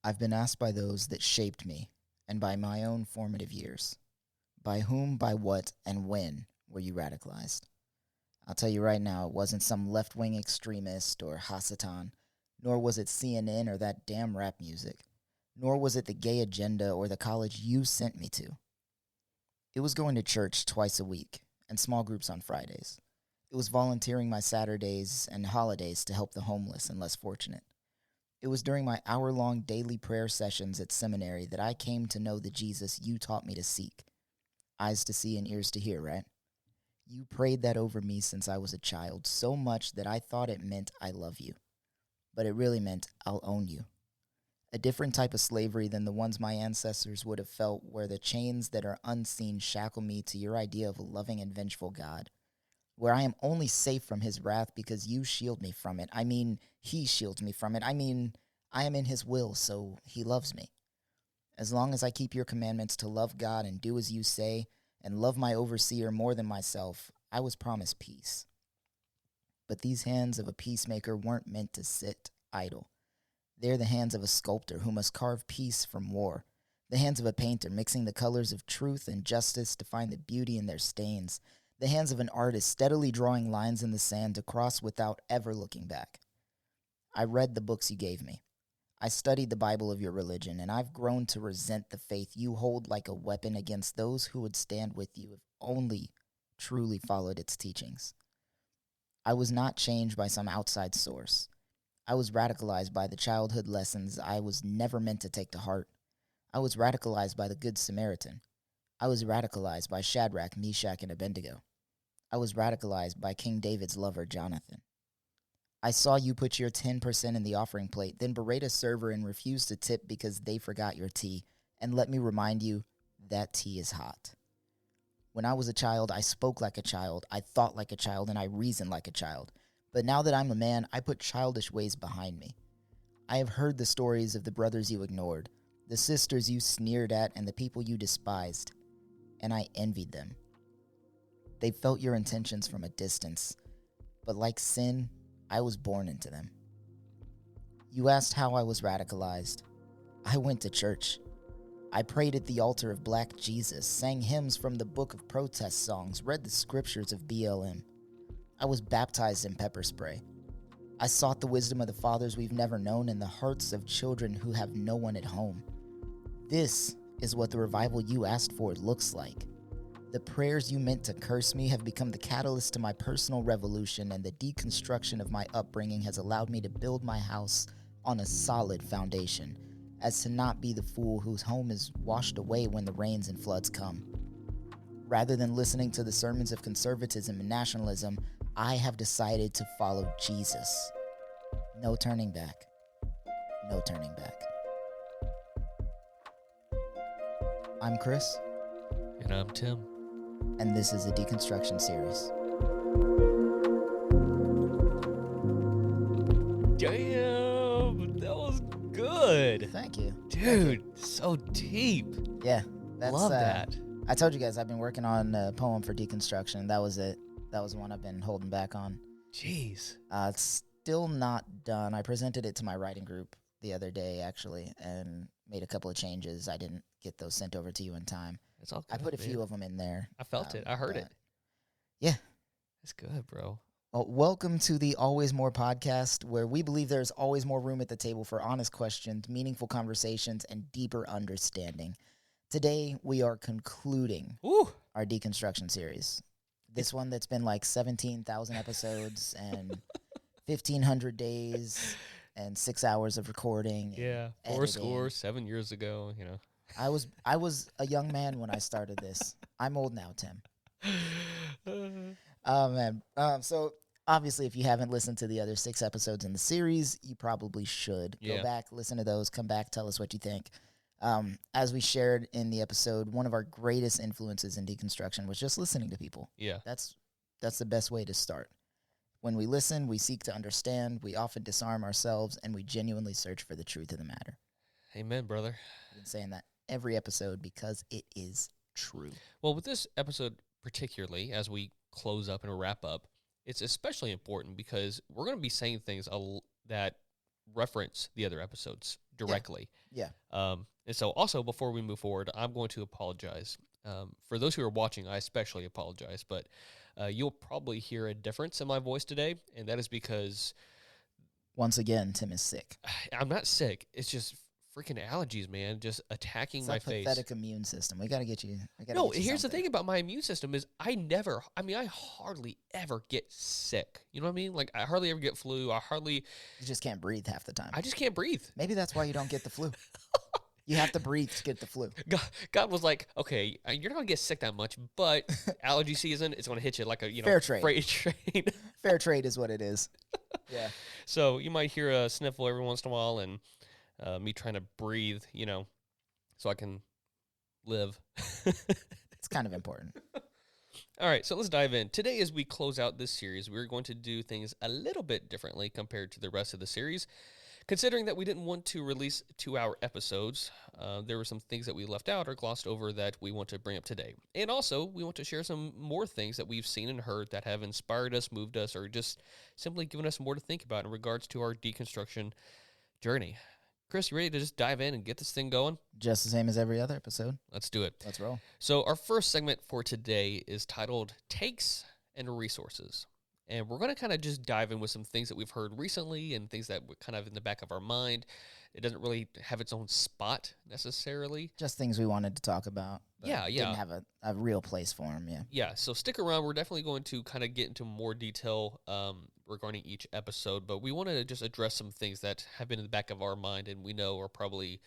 I've been asked by those that shaped me, and by my own formative years. By whom, by what, and when were you radicalized? I'll tell you right now, it wasn't some left-wing extremist or Hasatan, nor was it CNN or that damn rap music, nor was it the gay agenda or the college you sent me to. It was going to church twice a week and small groups on Fridays. It was volunteering my Saturdays and holidays to help the homeless and less fortunate. It was during my hour-long daily prayer sessions at seminary that I came to know the Jesus you taught me to seek. Eyes to see and ears to hear, right? You prayed that over me since I was a child, so much that I thought it meant I love you. But it really meant I'll own you. A different type of slavery than the ones my ancestors would have felt, where the chains that are unseen shackle me to your idea of a loving and vengeful God, where I am only safe from his wrath because you shield me from it. I mean, he shields me from it. I mean, I am in his will, so he loves me. As long as I keep your commandments to love God and do as you say, and love my overseer more than myself, I was promised peace. But these hands of a peacemaker weren't meant to sit idle. They're the hands of a sculptor who must carve peace from war, the hands of a painter mixing the colors of truth and justice to find the beauty in their stains, the hands of an artist steadily drawing lines in the sand to cross without ever looking back. I read the books you gave me. I studied the Bible of your religion, and I've grown to resent the faith you hold like a weapon against those who would stand with you if only truly followed its teachings. I was not changed by some outside source. I was radicalized by the childhood lessons I was never meant to take to heart. I was radicalized by the Good Samaritan. I was radicalized by Shadrach, Meshach, and Abednego. I was radicalized by King David's lover, Jonathan. I saw you put your 10% in the offering plate, then berate a server and refuse to tip because they forgot your tea. And let me remind you, that tea is hot. When I was a child, I spoke like a child, I thought like a child, and I reasoned like a child. But now that I'm a man, I put childish ways behind me. I have heard the stories of the brothers you ignored, the sisters you sneered at, and the people you despised, and I envied them. They felt your intentions from a distance, but like sin, I was born into them. You asked how I was radicalized. I went to church. I prayed at the altar of Black Jesus, sang hymns from the book of protest songs, read the scriptures of BLM. I was baptized in pepper spray. I sought the wisdom of the fathers we've never known in the hearts of children who have no one at home. This is what the revival you asked for looks like. The prayers you meant to curse me have become the catalyst to my personal revolution, and the deconstruction of my upbringing has allowed me to build my house on a solid foundation, as to not be the fool whose home is washed away when the rains and floods come. Rather than listening to the sermons of conservatism and nationalism, I have decided to follow Jesus. No turning back. No turning back. I'm Chris. And I'm Tim. And this is a Deconstruction series. Damn, that was good. Thank you. Dude, so deep. Yeah. Love that. I told you guys I've been working on a poem for Deconstruction. That was it. That was the one I've been holding back on. Jeez. It's still not done. I presented it to my writing group the other day, actually, and made a couple of changes. I didn't get those sent over to you in time. It's all good, I put a man. few of them in there. I felt it. I heard it. Yeah. It's good, bro. Well, welcome to the Always More podcast, where we believe there's always more room at the table for honest questions, meaningful conversations, and deeper understanding. Today, we are concluding our Deconstruction series. This one that's been like 17,000 episodes and 1,500 days and 6 hours of recording. Yeah, four scores, 7 years ago, you know. I was a young man when I started this. I'm old now, Tim. Oh, man. So, obviously, if you haven't listened to the other 6 episodes in the series, you probably should. Yeah. Go back, listen to those, come back, tell us what you think. As we shared in the episode, one of our greatest influences in deconstruction was just listening to people. Yeah. That's the best way to start. When we listen, we seek to understand, we often disarm ourselves, and we genuinely search for the truth of the matter. Amen, brother. I've been saying that every episode because it is true. Well, with this episode particularly, as we close up and wrap up, it's especially important because we're going to be saying things that reference the other episodes directly. Yeah. And so also before we move forward, I'm going to apologize. For those who are watching, I especially apologize, but you'll probably hear a difference in my voice today, and that is because Once again, Tim is sick. I'm not sick. It's just freaking allergies, man, just attacking It's my a face. pathetic immune system. We got to get you. No, here's the thing about my immune system is I hardly ever get sick. You know what I mean? Like, I hardly ever get flu. You just can't breathe half the time. I just can't breathe. Maybe that's why you don't get the flu. You have to breathe to get the flu. God was like, okay, you're not going to get sick that much, but allergy season is going to hit you like a, Fair trade. freight train. Fair trade is what it is. Yeah. So you might hear a sniffle every once in a while and me trying to breathe, so I can live. It's kind of important. All right, so let's dive in. Today, as we close out this series, we're going to do things a little bit differently compared to the rest of the series. Considering that we didn't want to release 2-hour episodes, there were some things that we left out or glossed over that we want to bring up today. And also, we want to share some more things that we've seen and heard that have inspired us, moved us, or just simply given us more to think about in regards to our deconstruction journey. Chris, you ready to just dive in and get this thing going? Just the same as every other episode. Let's do it. Let's roll. So our first segment for today is titled Takes and Resources. And we're going to kind of just dive in with some things that we've heard recently and things that were kind of in the back of our mind. It doesn't really have its own spot necessarily. Just things we wanted to talk about. Yeah. Didn't have a real place for them, yeah. Yeah, so stick around. We're definitely going to kind of get into more detail regarding each episode, but we wanted to just address some things that have been in the back of our mind and we know are probably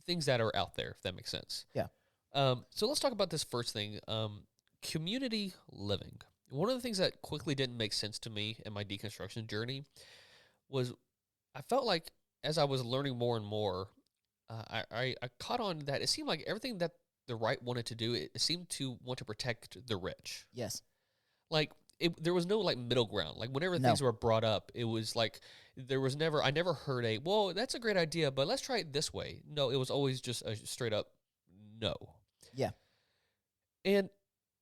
things that are out there, if that makes sense. Yeah. So let's talk about this first thing, community living. One of the things that quickly didn't make sense to me in my deconstruction journey was I felt like as I was learning more and more, I caught on that it seemed like everything that the right wanted to do, it seemed to want to protect the rich. Yes. Like, there was no, like, middle ground. Like, whenever things were brought up, it was like I never heard well, that's a great idea, but let's try it this way. No, it was always just a straight up no. Yeah. And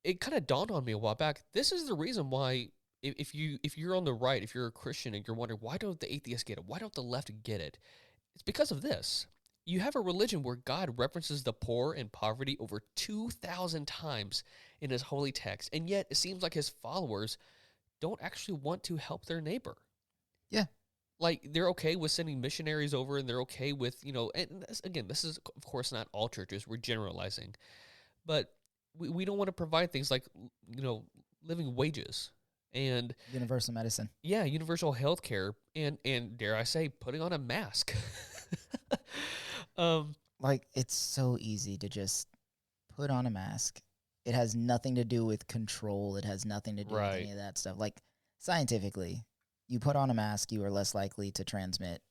it kind of dawned on me a while back. This is the reason why if you're on the right, if you're a Christian and you're wondering why don't the atheists get it, why don't the left get it, it's because of this. You have a religion where God references the poor and poverty over 2,000 times in his holy text, and yet it seems like his followers don't actually want to help their neighbor. Yeah. Like, they're okay with sending missionaries over, and they're okay with, and again, this is, of course, not all churches. We're generalizing. But we don't want to provide things like, living wages and universal medicine. Yeah, universal health care and dare I say, putting on a mask. Like, it's so easy to just put on a mask. It has nothing to do with control. It has nothing to do with any of that stuff. Like, scientifically, you put on a mask, you are less likely to transmit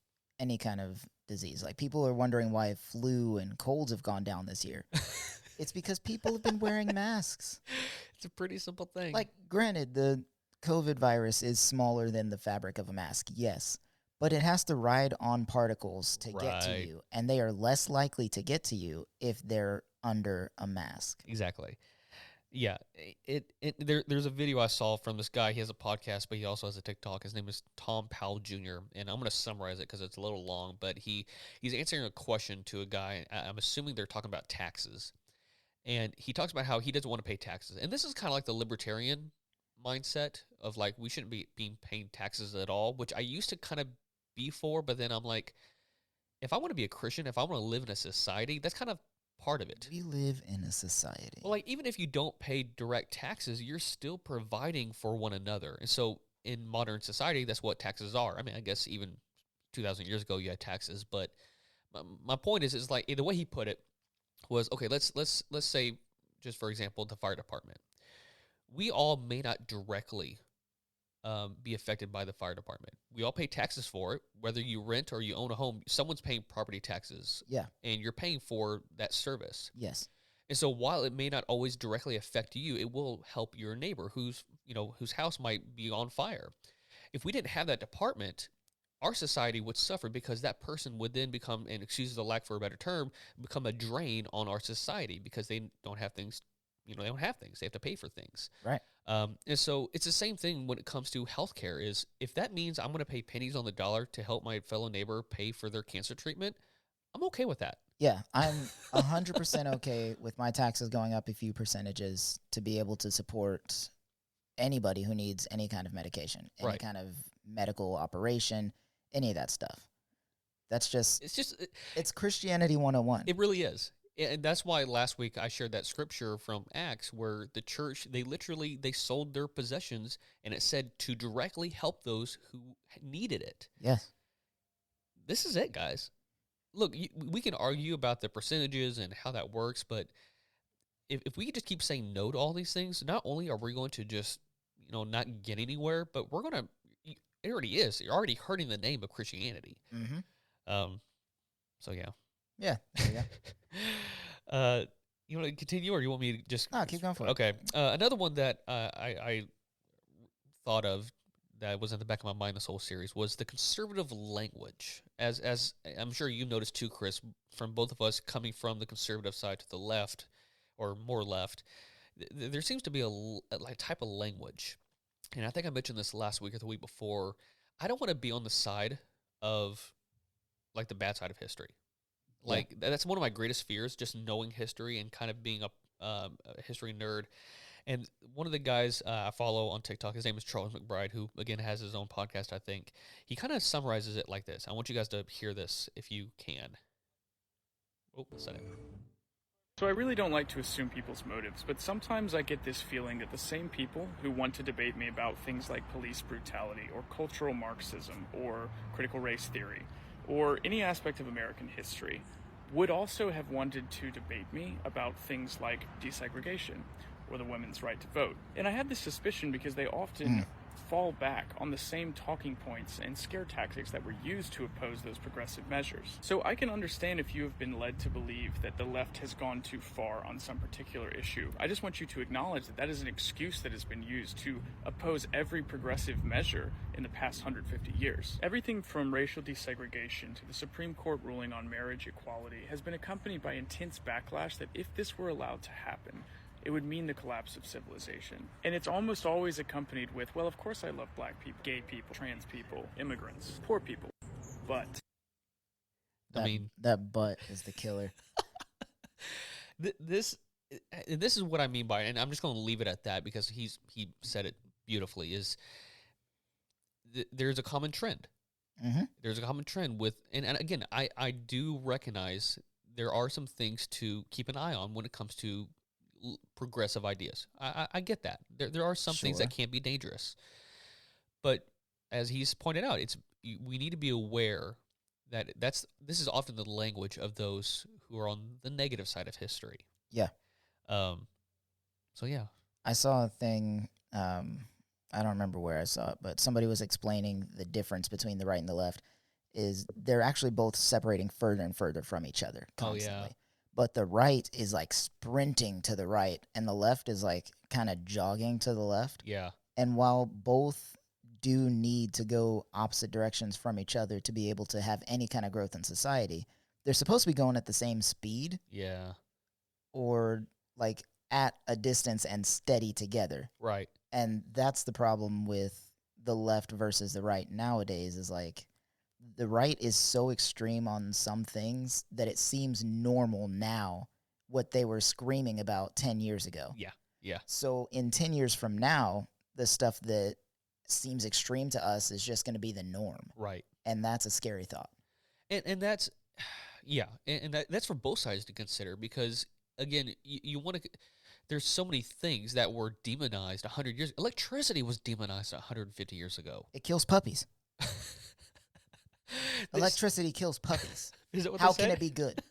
any kind of disease. Like, people are wondering why flu and colds have gone down this year. It's because people have been wearing masks. It's a pretty simple thing. Like, granted, the COVID virus is smaller than the fabric of a mask, yes. But it has to ride on particles to get to you. And they are less likely to get to you if they're under a mask. Exactly. Yeah. There's a video I saw from this guy. He has a podcast, but he also has a TikTok. His name is Tom Powell Jr. And I'm going to summarize it because it's a little long. But he's answering a question to a guy. I'm assuming they're talking about taxes. And he talks about how he doesn't want to pay taxes. And this is kind of like the libertarian mindset of, like, we shouldn't be paying taxes at all, which I used to kind of be for. But then I'm like, if I want to be a Christian, if I want to live in a society, that's kind of part of it. We live in a society. Well, like, even if you don't pay direct taxes, you're still providing for one another. And so in modern society, that's what taxes are. I mean, I guess even 2,000 years ago, you had taxes. But my point is like, the way he put it was, okay, let's say, just for example, the fire department. We all may not directly be affected by the fire department. We all pay taxes for it, whether you rent or you own a home. Someone's paying property taxes. Yeah. And you're paying for that service. Yes. And so while it may not always directly affect you, it will help your neighbor whose house might be on fire. If we didn't have that department, our society would suffer because that person would then become, and excuse the lack for a better term, become a drain on our society because they don't have things. They don't have things. They have to pay for things. Right. And so it's the same thing when it comes to healthcare. Is if that means I'm going to pay pennies on the dollar to help my fellow neighbor pay for their cancer treatment, I'm okay with that. Yeah, I'm 100% okay with my taxes going up a few percentages to be able to support anybody who needs any kind of medication, any Right. kind of medical operation, any of that stuff. That's just, it's Christianity 101. It really is. And that's why last week I shared that scripture from Acts where the church, they sold their possessions, and it said to directly help those who needed it. Yes. This is it, guys. Look, we can argue about the percentages and how that works, but if we just keep saying no to all these things, not only are we going to just, not get anywhere, but we're going to, it already is. You're already hurting the name of Christianity. Mm-hmm. So, yeah. Yeah, there you go. You want to continue, or you want me to just... No, keep going for it. Okay. Another one that I thought of that was in the back of my mind this whole series was the conservative language. As I'm sure you've noticed too, Chris, from both of us coming from the conservative side to the left, or more left, there seems to be a type of language. And I think I mentioned this last week or the week before. I don't want to be on the side of, like, the bad side of history. Like, that's one of my greatest fears, just knowing history and kind of being a history nerd. And one of the guys I follow on TikTok, his name is Charles McBride, who, again, has his own podcast, I think. He kind of summarizes it like this. I want you guys to hear this if you can. Oh, set it. So I really don't like to assume people's motives, but sometimes I get this feeling that the same people who want to debate me about things like police brutality or cultural Marxism or critical race theory or any aspect of American history would also have wanted to debate me about things like desegregation or the women's right to vote. And I had this suspicion because they often fall back on the same talking points and scare tactics that were used to oppose those progressive measures. So I can understand if you have been led to believe that the left has gone too far on some particular issue. I just want you to acknowledge that that is an excuse that has been used to oppose every progressive measure in the past 150 years. Everything from racial desegregation to the Supreme Court ruling on marriage equality has been accompanied by intense backlash that if this were allowed to happen, it would mean the collapse of civilization. And it's almost always accompanied with, well, of course I love black people, gay people, trans people, immigrants, poor people, but... That but is the killer. This is what I mean by it, and I'm just going to leave it at that because he said it beautifully, is there's a common trend. Mm-hmm. There's a common trend with, and again, I do recognize there are some things to keep an eye on when it comes to progressive ideas. I get that. There are some things that can be dangerous. But as he's pointed out, we need to be aware that this is often the language of those who are on the negative side of history. Yeah. So yeah. I saw a thing, I don't remember where I saw it, but somebody was explaining the difference between the right and the left is they're actually both separating further and further from each other constantly. Oh, yeah. But the right is like sprinting to the right, and the left is like kind of jogging to the left. Yeah. And while both do need to go opposite directions from each other to be able to have any kind of growth in society, they're supposed to be going at the same speed. Yeah. Or like at a distance and steady together. Right. And that's the problem with the left versus the right nowadays is like the right is so extreme on some things that it seems normal now what they were screaming about 10 years ago. Yeah. Yeah. So in 10 years from now, the stuff that seems extreme to us is just going to be the norm. Right. And that's a scary thought. And that's, yeah. And that's for both sides to consider because, again, you want to, there's so many things that were demonized 100 years. Electricity was demonized 150 years ago. It kills puppies. Electricity kills puppies. Is that what How they can say? it be good?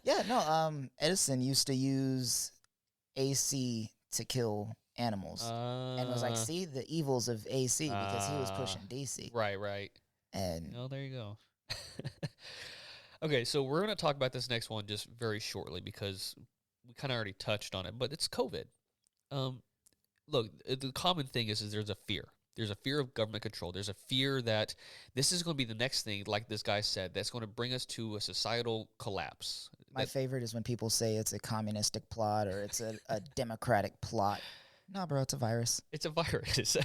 Yeah, no. Edison used to use AC to kill animals, and was like, "See the evils of AC," because he was pushing DC. Right. And oh, there you go. Okay, so we're going to talk about this next one just very shortly because we kind of already touched on it, but it's COVID. Look, the common thing is there's a fear. There's a fear of government control. There's a fear that this is going to be the next thing, like this guy said, that's going to bring us to a societal collapse. My favorite is when people say it's a communistic plot or it's a democratic plot, No, bro, it's a virus. It's a virus.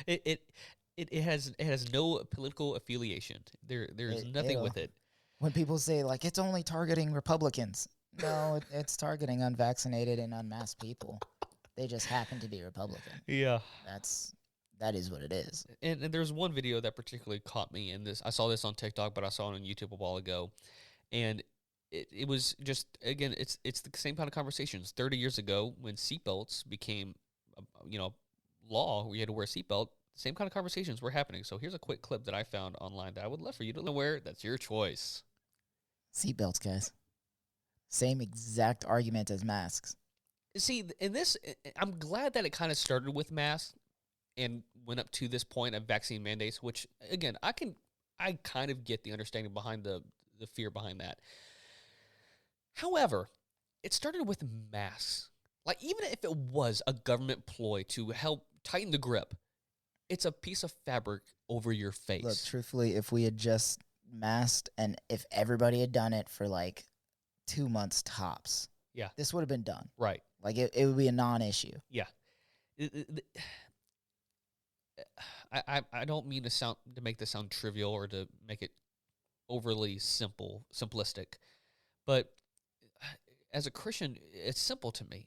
It has no political affiliation. There's nothing It'll, with it. when people say, like, it's only targeting Republicans, no, it's targeting unvaccinated and unmasked people. They just happen to be Republican. Yeah. That is what it is. And there's one video that particularly caught me in this. I saw this on TikTok, but I saw it on YouTube a while ago. And it was just, again, it's the same kind of conversations. 30 years ago, when seatbelts became, law, where you had to wear a seatbelt, same kind of conversations were happening. So here's a quick clip that I found online that I would love for you to wear. That's your choice. Seatbelts, guys. Same exact argument as masks. See, in this, I'm glad that it kind of started with masks and went up to this point of vaccine mandates, which, again, I kind of get the understanding behind the fear behind that. However, it started with masks. Like, even if it was a government ploy to help tighten the grip, it's a piece of fabric over your face. Look, truthfully, if we had just masked and if everybody had done it for like 2 months tops, yeah, this would have been done. Right. Like, it would be a non-issue. Yeah. I don't mean to make this sound trivial or to make it overly simplistic, but as a Christian, it's simple to me.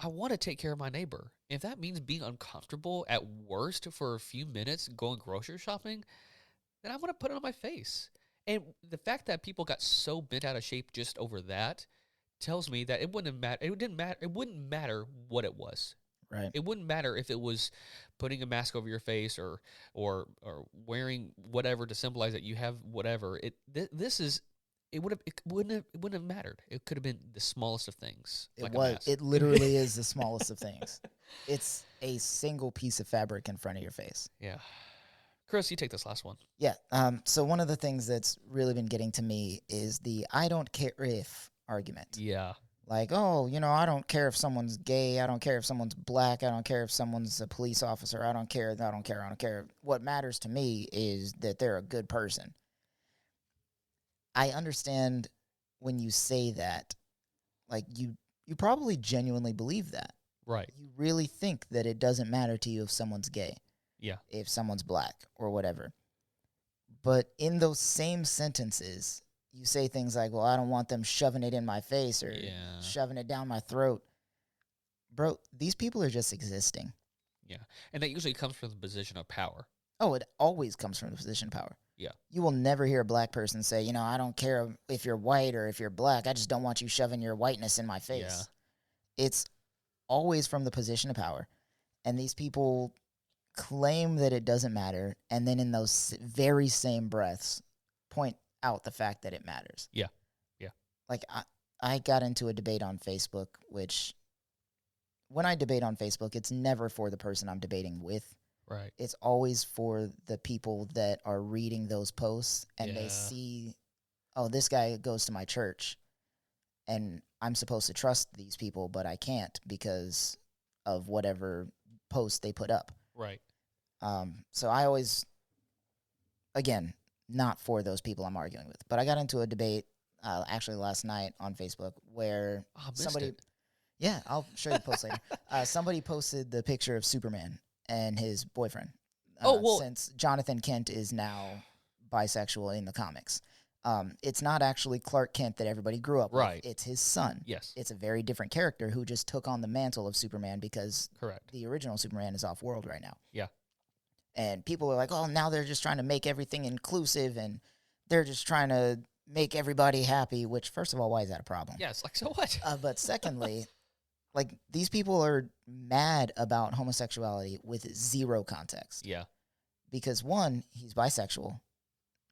I want to take care of my neighbor. If that means being uncomfortable at worst for a few minutes going grocery shopping, then I'm going to put it on my face. And the fact that people got so bent out of shape just over that tells me that it wouldn't matter. It wouldn't matter what it was. Right. It wouldn't matter if it was putting a mask over your face or wearing whatever to symbolize that you have whatever. It wouldn't have mattered. It could have been the smallest of things. It literally is the smallest of things. It's a single piece of fabric in front of your face. Yeah. Chris, you take this last one. Yeah. So one of the things that's really been getting to me is the "I don't care if" argument. Yeah. Like, oh, I don't care if someone's gay. I don't care if someone's black. I don't care if someone's a police officer. I don't care. What matters to me is that they're a good person. I understand when you say that, like, you probably genuinely believe that. Right. You really think that it doesn't matter to you if someone's gay. Yeah. If someone's black or whatever. But in those same sentences, you say things like, well, I don't want them shoving it in my face or shoving it down my throat. Bro, these people are just existing. Yeah. And that usually comes from the position of power. Oh, it always comes from the position of power. Yeah. You will never hear a black person say, I don't care if you're white or if you're black. I just don't want you shoving your whiteness in my face. Yeah. It's always from the position of power. And these people claim that it doesn't matter, and then in those very same breaths point out the fact that it matters. Yeah. Yeah. Like, I got into a debate on Facebook, which when I debate on Facebook, it's never for the person I'm debating with. Right. It's always for the people that are reading those posts and they see, oh, this guy goes to my church and I'm supposed to trust these people, but I can't because of whatever post they put up. Right. So I always, again, not for those people I'm arguing with, but I got into a debate actually last night on Facebook where somebody, yeah, I'll show you the post later. Somebody posted the picture of Superman and his boyfriend. Since Jonathan Kent is now bisexual in the comics. It's not actually Clark Kent that everybody grew up with. It's his son. Yes. It's a very different character who just took on the mantle of Superman because the original Superman is off-world right now. Yeah. And people are like, oh, now they're just trying to make everything inclusive and they're just trying to make everybody happy, which, first of all, why is that a problem? Yeah, it's like, so what? But secondly, like, these people are mad about homosexuality with zero context. Yeah. Because, one, he's bisexual,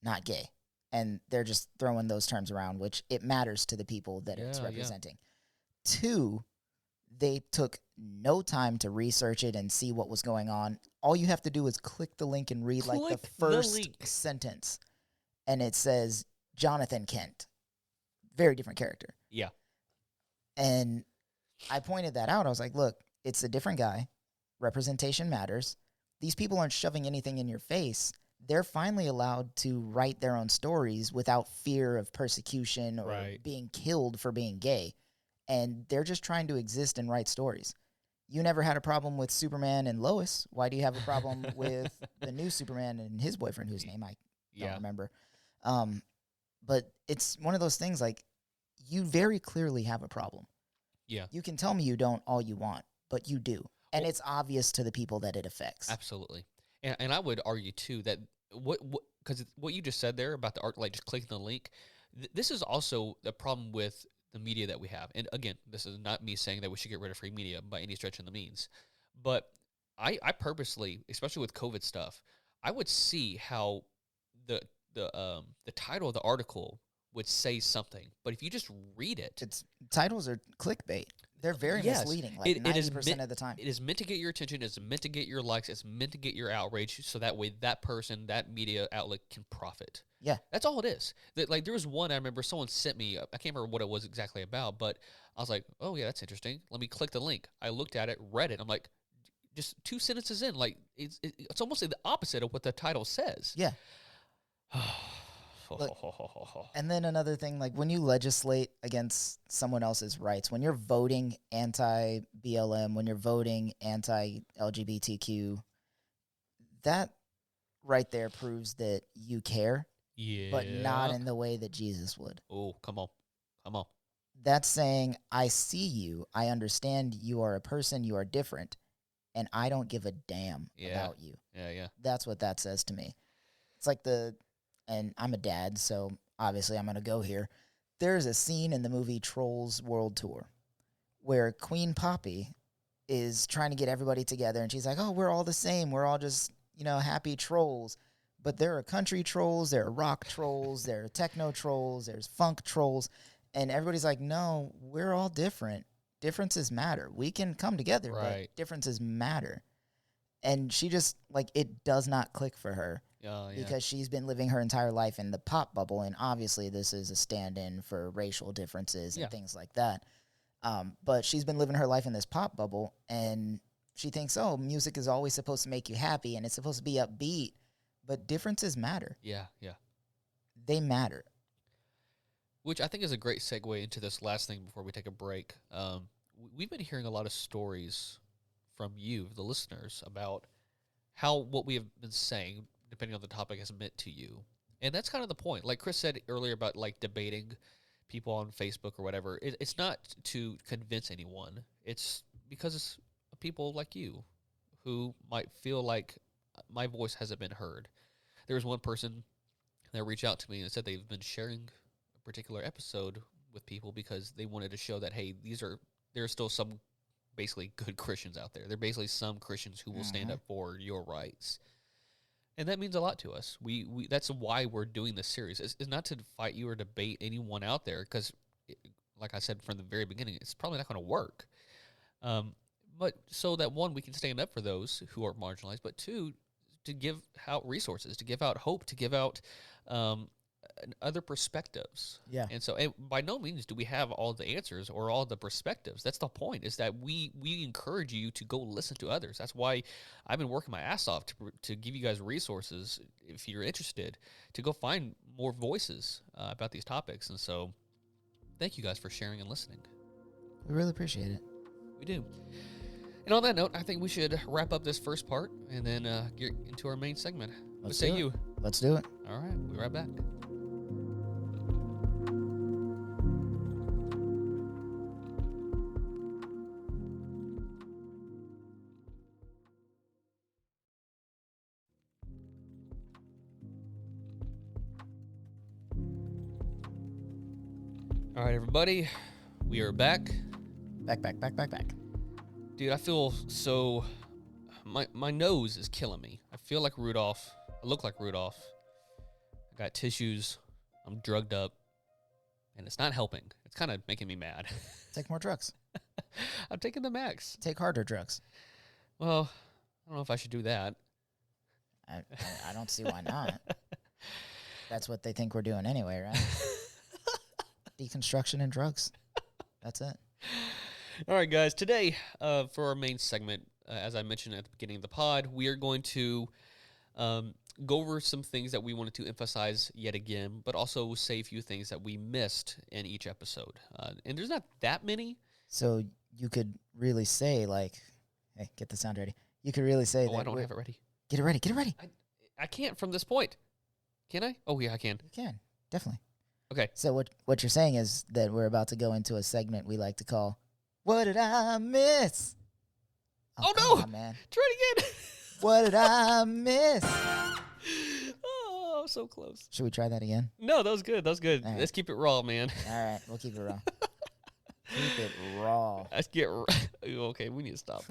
not gay. And they're just throwing those terms around, which it matters to the people that it's representing. Yeah. Two, they took no time to research it and see what was going on. All you have to do is click the link and read the first sentence. And it says, Jonathan Kent. Very different character. Yeah. And I pointed that out. I was like, look, it's a different guy. Representation matters. These people aren't shoving anything in your face. They're finally allowed to write their own stories without fear of persecution or being killed for being gay. And they're just trying to exist and write stories. you never had a problem with Superman and Lois. Why do you have a problem with the new Superman and his boyfriend, whose name I don't remember? But it's one of those things, like, you very clearly have a problem. Yeah. You can tell me you don't all you want, but you do. And it's obvious to the people that it affects. Absolutely. And I would argue, too, that because what you just said there about the art, like just clicking the link, this is also the problem with the media that we have. And again, this is not me saying that we should get rid of free media by any stretch of the means. But I purposely, especially with COVID stuff, I would see how the title of the article would say something. But if you just read it, titles are clickbait. They're very misleading, like 90% of the time. It is meant to get your attention. It's meant to get your likes. It's meant to get your outrage, so that way that person, that media outlet can profit. Yeah. That's all it is. Like, there was one I remember someone sent me. I can't remember what it was exactly about, but I was like, oh, yeah, that's interesting. Let me click the link. I looked at it, read it. I'm like, just 2 sentences in, like, it's almost like the opposite of what the title says. Yeah. Look, and then another thing, like, when you legislate against someone else's rights, when you're voting anti-BLM, when you're voting anti-LGBTQ, that right there proves that you care, but not in the way that Jesus would. Oh, come on. That's saying, I see you, I understand you are a person, you are different, and I don't give a damn about you. Yeah. That's what that says to me. It's like and I'm a dad, so obviously I'm going to go here. There's a scene in the movie Trolls World Tour where Queen Poppy is trying to get everybody together, and she's like, oh, we're all the same. We're all just, happy trolls. But there are country trolls, there are rock trolls, there are techno trolls, there's funk trolls, and everybody's like, no, we're all different. Differences matter. We can come together, right, but differences matter. And she just, like, it does not click for her. Because she's been living her entire life in the pop bubble, and obviously this is a stand-in for racial differences and things like that. But she's been living her life in this pop bubble, and she thinks, oh, music is always supposed to make you happy, and it's supposed to be upbeat, but differences matter. Yeah. They matter. Which I think is a great segue into this last thing before we take a break. We've been hearing a lot of stories from you, the listeners, about how what we have been saying, depending on the topic, has meant to you. And that's kind of the point. Like Chris said earlier about, like, debating people on Facebook or whatever. It's not to convince anyone. It's because it's people like you who might feel like my voice hasn't been heard. There was one person that reached out to me and said they've been sharing a particular episode with people because they wanted to show that, hey, there are still some basically good Christians out there. There are basically some Christians who will stand up for your rights. And that means a lot to us. We that's why we're doing this series. It's not to fight you or debate anyone out there, because, like I said from the very beginning, it's probably not going to work. But so that, one, we can stand up for those who are marginalized, but two, to give out resources, to give out hope, to give out other perspectives. Yeah. And so, and by no means do we have all the answers or all the perspectives. That's the point, is that we encourage you to go listen to others. That's why I've been working my ass off to give you guys resources, if you're interested, to go find more voices about these topics. And so thank you guys for sharing and listening. We really appreciate it. We do. And on that note, I think we should wrap up this first part and then get into our main segment. What say you? Let's do it. All right. We'll be right back. All right, everybody. We are back. Back. Dude, I feel so... My nose is killing me. I feel like Rudolph. I look like Rudolph. I got tissues. I'm drugged up. And it's not helping. It's kind of making me mad. Take more drugs. I'm taking the max. Take harder drugs. Well, I don't know if I should do that. I don't see why not. That's what they think we're doing anyway, right? Deconstruction and drugs. That's it. All right, guys. Today, for our main segment, as I mentioned at the beginning of the pod, we are going to go over some things that we wanted to emphasize yet again, but also say a few things that we missed in each episode. And there's not that many. So you could really say, like, Hey, get the sound ready. You could really say that. Oh, I don't have it ready. Get it ready. Get it ready. I can't from this point. Can I? Oh, yeah, I can. You can. Definitely. Okay. So what you're saying is that we're about to go into a segment we like to call, What Did I Miss? Oh, come no. on, man. Try it again. What did I miss? Oh, so close. Should we try that again? No, that was good. That was good. All right. Let's keep it raw, man. All right, we'll keep it raw. Keep it raw. Let's get okay, we need to stop.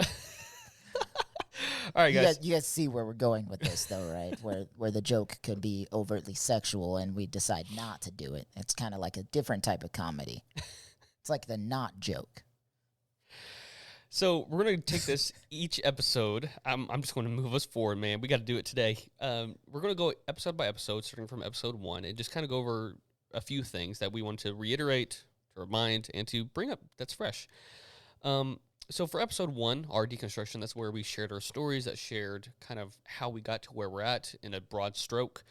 All right, guys. You guys see where we're going with this, though, right? Where the joke could be overtly sexual, and we decide not to do it. It's kind of like a different type of comedy. It's like the not joke. So we're going to take this each episode. I'm just going to move us forward, man. We got to do it today. We're going to go episode by episode, starting from episode 1, and just kind of go over a few things that we want to reiterate, to remind, and to bring up that's fresh. So for episode 1, our deconstruction, that's where we shared our stories, that shared kind of how we got to where we're at in a broad stroke.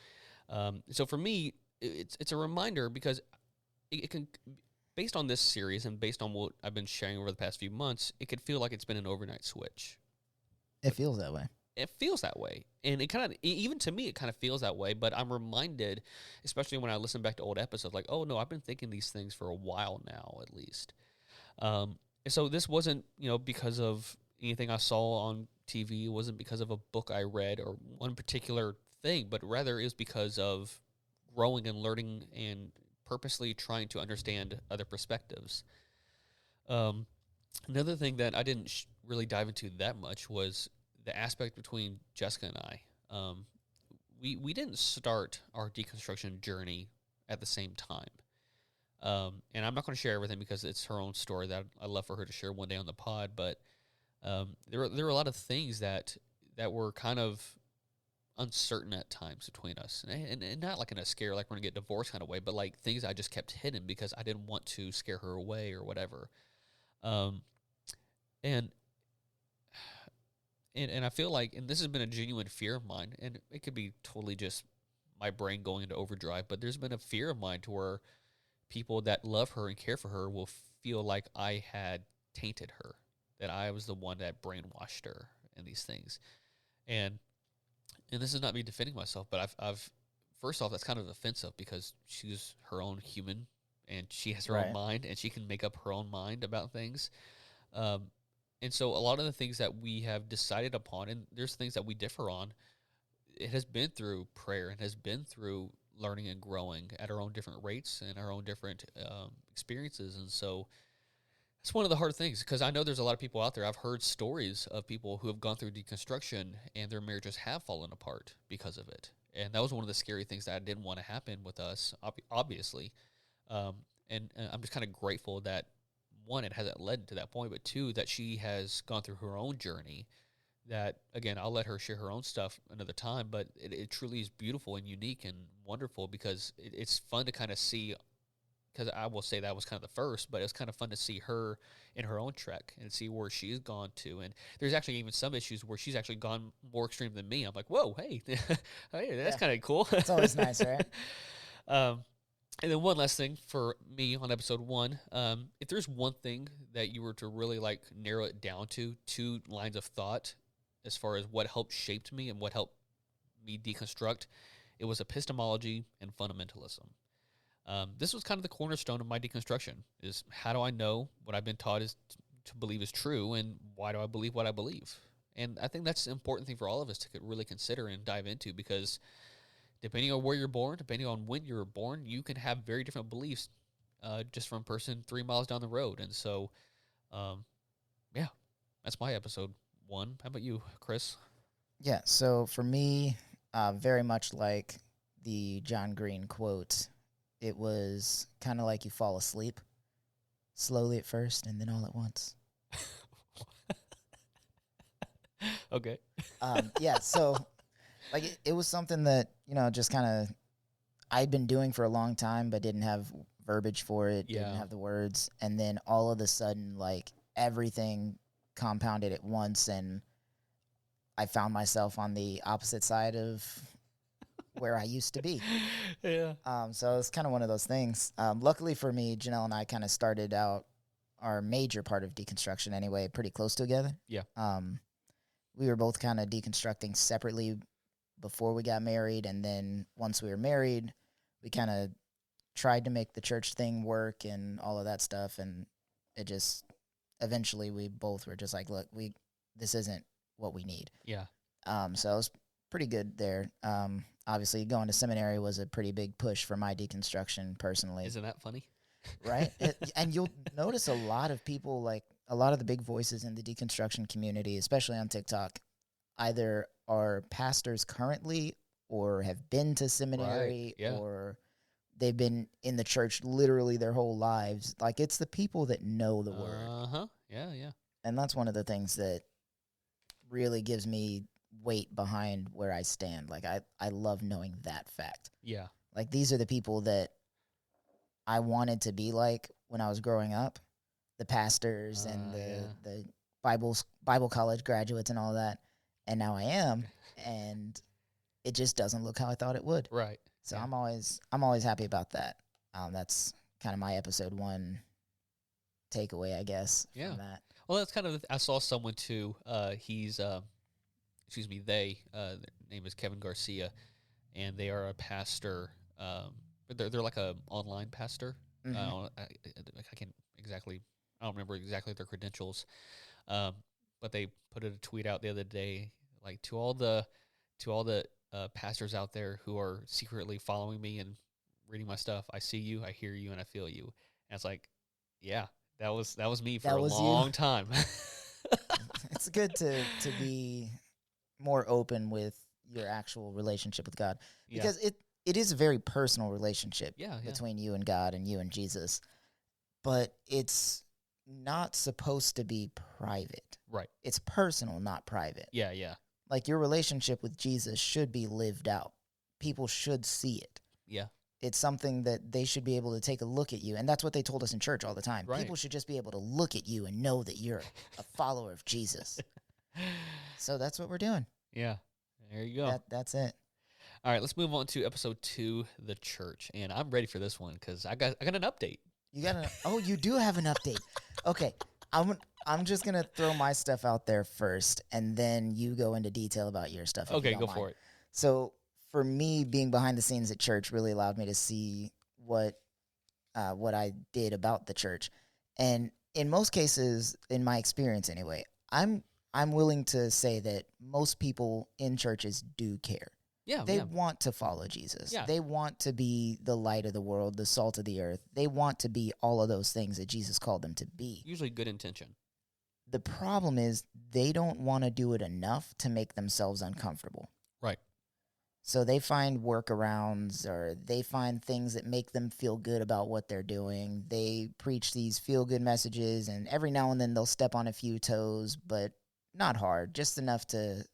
So for me, it's a reminder because it can, based on this series and based on what I've been sharing over the past few months, it could feel like it's been an overnight switch. It feels that way. It feels that way. And it kind of, even to me, it kind of feels that way. But I'm reminded, especially when I listen back to old episodes, like, oh, no, I've been thinking these things for a while now, at least. And so this wasn't, because of anything I saw on TV. It wasn't because of a book I read or one particular thing, but rather it was because of growing and learning and purposely trying to understand other perspectives. Another thing that I didn't really dive into that much was the aspect between Jessica and I. We didn't start our deconstruction journey at the same time. And I'm not going to share everything because it's her own story that I'd love for her to share one day on the pod. But there were a lot of things that were kind of uncertain at times between us, and not like in a scare, like we're going to get divorced kind of way, but like things I just kept hidden because I didn't want to scare her away or whatever. And I feel like, and this has been a genuine fear of mine, and it could be totally just my brain going into overdrive, but there's been a fear of mine to where people that love her and care for her will feel like I had tainted her, that I was the one that brainwashed her and these things. And this is not me defending myself, but I've first off, that's kind of offensive because she's her own human and she has her own mind and she can make up her own mind about things. And so a lot of the things that we have decided upon, and there's things that we differ on, it has been through prayer and has been through learning and growing at our own different rates and our own different experiences. And so it's one of the hard things because I know there's a lot of people out there. I've heard stories of people who have gone through deconstruction and their marriages have fallen apart because of it. And that was one of the scary things that I didn't want to happen with us, obviously. And I'm just kind of grateful that, one, it hasn't led to that point, but two, that she has gone through her own journey. That, again, I'll let her share her own stuff another time, but it truly is beautiful and unique and wonderful because it's fun to kind of see, because I will say that was kind of the first, but it's kind of fun to see her in her own trek and see where she's gone to. And there's actually even some issues where she's actually gone more extreme than me. I'm like, whoa, hey, hey, that's kind of cool. It's always nice, right? And then one last thing for me on episode 1, if there's one thing that you were to really like narrow it down to, 2 lines of thought as far as what helped shaped me and what helped me deconstruct, it was epistemology and fundamentalism. This was kind of the cornerstone of my deconstruction, is how do I know what I've been taught is to believe is true, and why do I believe what I believe? And I think that's an important thing for all of us to really consider and dive into, because depending on where you're born, depending on when you were born, you can have very different beliefs just from a person 3 miles down the road. And so, yeah, that's my episode 1. How about you, Chris? Yeah, so for me, very much like the John Green quote, it was kind of like you fall asleep, slowly at first and then all at once. Okay. Yeah, so like it was something that, just kind of I'd been doing for a long time but didn't have verbiage for it, didn't have the words, and then all of a sudden, like, everything compounded at once, and I found myself on the opposite side of where I used to be. Yeah. So it's kind of one of those things. Luckily for me, Janelle and I kind of started out our major part of deconstruction anyway, pretty close together. Yeah. We were both kind of deconstructing separately before we got married, and then once we were married, we kind of tried to make the church thing work and all of that stuff, and it just eventually we both were just like, look, this isn't what we need. Yeah. So it was pretty good there. Obviously, going to seminary was a pretty big push for my deconstruction personally. Isn't that funny? Right? And you'll notice a lot of people, like a lot of the big voices in the deconstruction community, especially on TikTok, either are pastors currently or have been to seminary or they've been in the church literally their whole lives. Like, it's the people that know the word. Uh-huh. Yeah. And that's one of the things that really gives me weight behind where I stand. Like, I love knowing that fact. Yeah. Like, these are the people that I wanted to be like when I was growing up, the pastors and the Bible college graduates and all that. And now I am, and it just doesn't look how I thought it would. Right. So I'm always happy about that. That's kind of my episode 1 takeaway, I guess. Yeah. From that. Well, that's kind of, I saw someone too. Their name is Kevin Garcia, and they are a pastor. They're like a online pastor. Mm-hmm. I don't remember exactly their credentials. But they put a tweet out the other day, like, to all the pastors out there who are secretly following me and reading my stuff. I see you, I hear you, and I feel you. And it's like, yeah, that was me for a long time. It's good to be more open with your actual relationship with God, because it is a very personal relationship between you and God and you and Jesus, but it's not supposed to be private. Right. It's personal, not private. Yeah. Like, your relationship with Jesus should be lived out. People should see it. Yeah. It's something that they should be able to take a look at you. And that's what they told us in church all the time. Right. People should just be able to look at you and know that you're a follower of Jesus. So that's what we're doing. Yeah. There you go. That's it. All right, let's move on to episode 2, the church. And I'm ready for this one because I got an update. You do have an update. Okay. I'm just going to throw my stuff out there first, and then you go into detail about your stuff. Okay, go for it. So for me, being behind the scenes at church really allowed me to see what I did about the church. And in most cases, in my experience anyway, I'm willing to say that most people in churches do care. Yeah, they want to follow Jesus. Yeah. They want to be the light of the world, the salt of the earth. They want to be all of those things that Jesus called them to be. Usually good intention. The problem is they don't want to do it enough to make themselves uncomfortable. Right. So they find workarounds, or they find things that make them feel good about what they're doing. They preach these feel-good messages, and every now and then they'll step on a few toes, but not hard, just enough to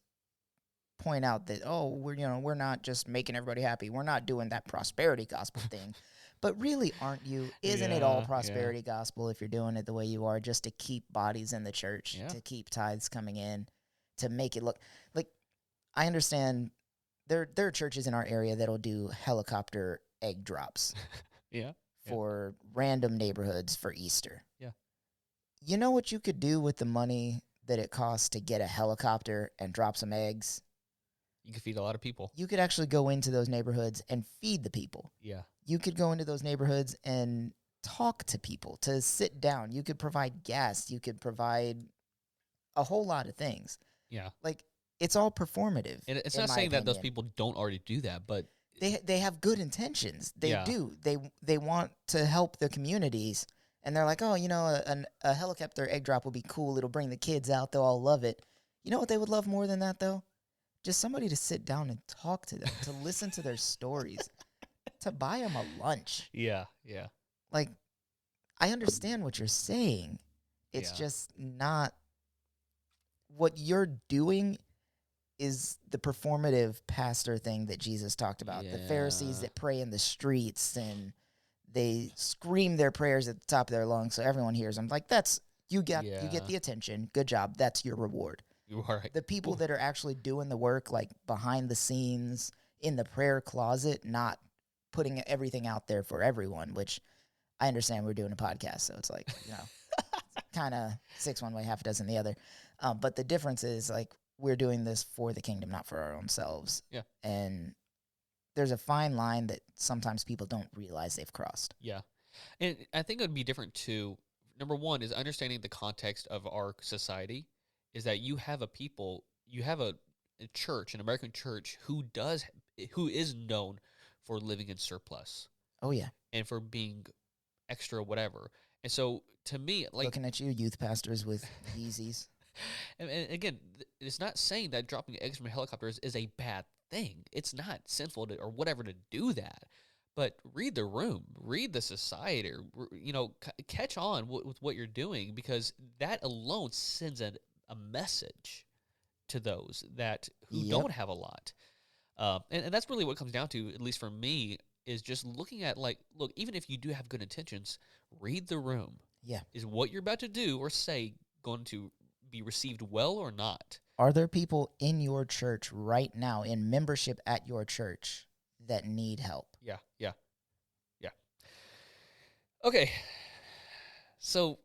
point out that, we're not just making everybody happy. We're not doing that prosperity gospel thing. But really, aren't you? Isn't it all prosperity gospel if you're doing it the way you are, just to keep bodies in the church, to keep tithes coming in, to make it look like? I understand there are churches in our area that'll do helicopter egg drops for random neighborhoods for Easter. Yeah. You know what you could do with the money that it costs to get a helicopter and drop some eggs? You could feed a lot of people. You could actually go into those neighborhoods and feed the people. Yeah. You could go into those neighborhoods and talk to people, to sit down. You could provide gas. You could provide a whole lot of things. Yeah. Like, it's all performative. And it's not saying that those people don't already do that, but they have good intentions. They do. They want to help the communities. And they're like, a helicopter egg drop will be cool. It'll bring the kids out. They'll all love it. You know what they would love more than that, though? Just somebody to sit down and talk to them, to listen to their stories, to buy them a lunch. Yeah. Like, I understand what you're saying. It's just not what you're doing. Is the performative pastor thing that Jesus talked about. The Pharisees that pray in the streets and they scream their prayers at the top of their lungs so everyone hears them. Like, you get the attention. Good job. That's your reward. You are right. The people that are actually doing the work, like behind the scenes, in the prayer closet, not putting everything out there for everyone, which I understand we're doing a podcast, so it's like, kind of six one way, half a dozen the other. But the difference is, like, we're doing this for the kingdom, not for our own selves. Yeah. And there's a fine line that sometimes people don't realize they've crossed. Yeah. And I think it would be different too. Number one is understanding the context of our society is that you have a church, an American church, who is known for living in surplus Oh, yeah. and for being extra whatever. And so to me, like, Looking at you, youth pastors with Yeezys. and again, it's not saying that dropping eggs from helicopters is a bad thing. It's not sinful or whatever to do that. But read the room, read the society, or, catch on with what you're doing, because that alone sends a message to those who Yep. don't have a lot. And that's really what it comes down to, at least for me, is just looking at, like, look, even if you do have good intentions, read the room. Yeah. Is what you're about to do or say going to be received well or not? Are there people in your church right now, in membership at your church, that need help? Yeah. Okay. So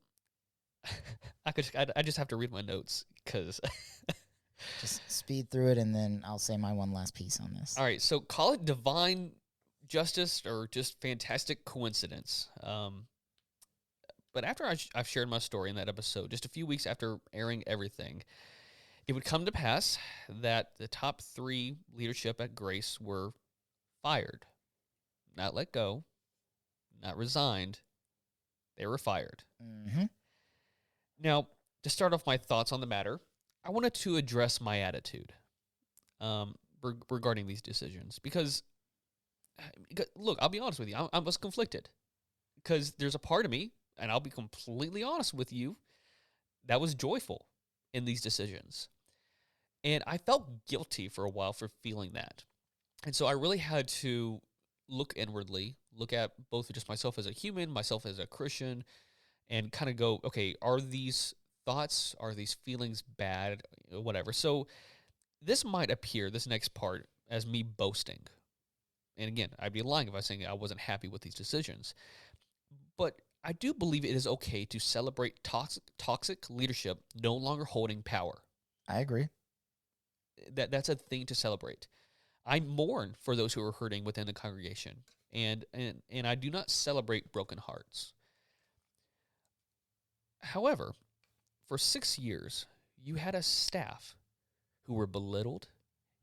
I just have to read my notes because. Just speed through it, and then I'll say my one last piece on this. All right, so call it divine justice or just fantastic coincidence. But after I've shared my story in that episode, just a few weeks after airing everything, it would come to pass that the top 3 leadership at Grace were fired. Not let go, not resigned. They were fired. Mm-hmm. Now, to start off my thoughts on the matter, I wanted to address my attitude regarding these decisions because, look, I'll be honest with you. I was conflicted because there's a part of me, and I'll be completely honest with you, that was joyful in these decisions. And I felt guilty for a while for feeling that. And so I really had to look inwardly, look at both just myself as a human, myself as a Christian, and kind of go, okay, are these thoughts, are these feelings bad, whatever. So this might appear, this next part, as me boasting. And again, I'd be lying if I was saying I wasn't happy with these decisions. But I do believe it is okay to celebrate toxic leadership no longer holding power. I agree. That's a thing to celebrate. I mourn for those who are hurting within the congregation, and I do not celebrate broken hearts. However, for 6 years, you had a staff who were belittled,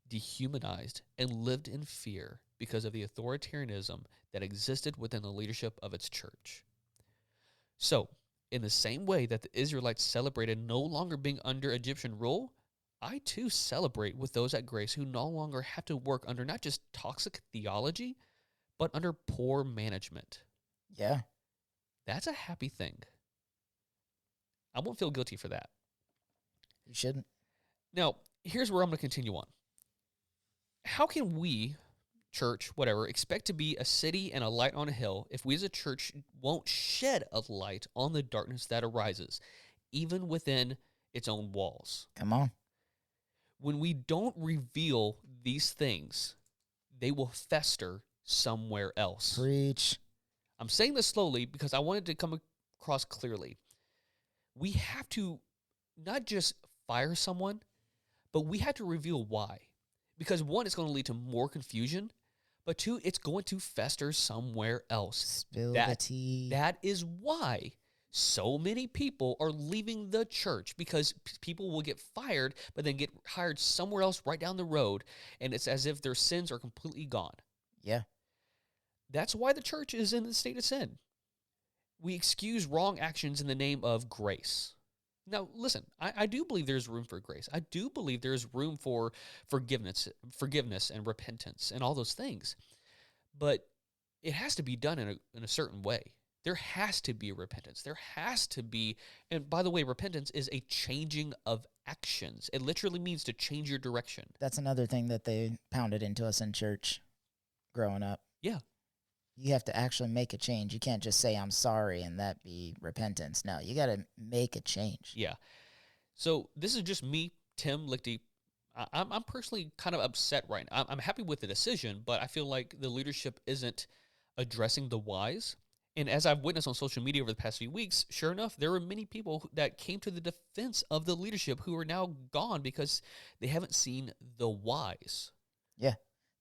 dehumanized, and lived in fear because of the authoritarianism that existed within the leadership of its church. So, in the same way that the Israelites celebrated no longer being under Egyptian rule, I too celebrate with those at Grace who no longer have to work under not just toxic theology, but under poor management. Yeah. That's a happy thing. I won't feel guilty for that. You shouldn't. Now, here's where I'm going to continue on. How can we, church, whatever, expect to be a city and a light on a hill if we as a church won't shed a light on the darkness that arises, even within its own walls? Come on. When we don't reveal these things, they will fester somewhere else. Preach. I'm saying this slowly because I wanted to come across clearly. We have to not just fire someone, but we have to reveal why. Because one, it's going to lead to more confusion, but two, it's going to fester somewhere else. Spill the tea. That is why so many people are leaving the church, because people will get fired, but then get hired somewhere else right down the road, and it's as if their sins are completely gone. Yeah. That's why the church is in the state of sin. We excuse wrong actions in the name of grace. Now, listen, I do believe there's room for grace. I do believe there's room for forgiveness and repentance and all those things. But it has to be done in a certain way. There has to be repentance. There has to be, and by the way, repentance is a changing of actions. It literally means to change your direction. That's another thing that they pounded into us in church growing up. Yeah. You have to actually make a change. You can't just say, I'm sorry, and that be repentance. No, you got to make a change. Yeah. So this is just me, Tim Lichty. I'm personally kind of upset right now. I'm happy with the decision, but I feel like the leadership isn't addressing the whys. And as I've witnessed on social media over the past few weeks, sure enough, there were many people that came to the defense of the leadership who are now gone because they haven't seen the whys. Yeah.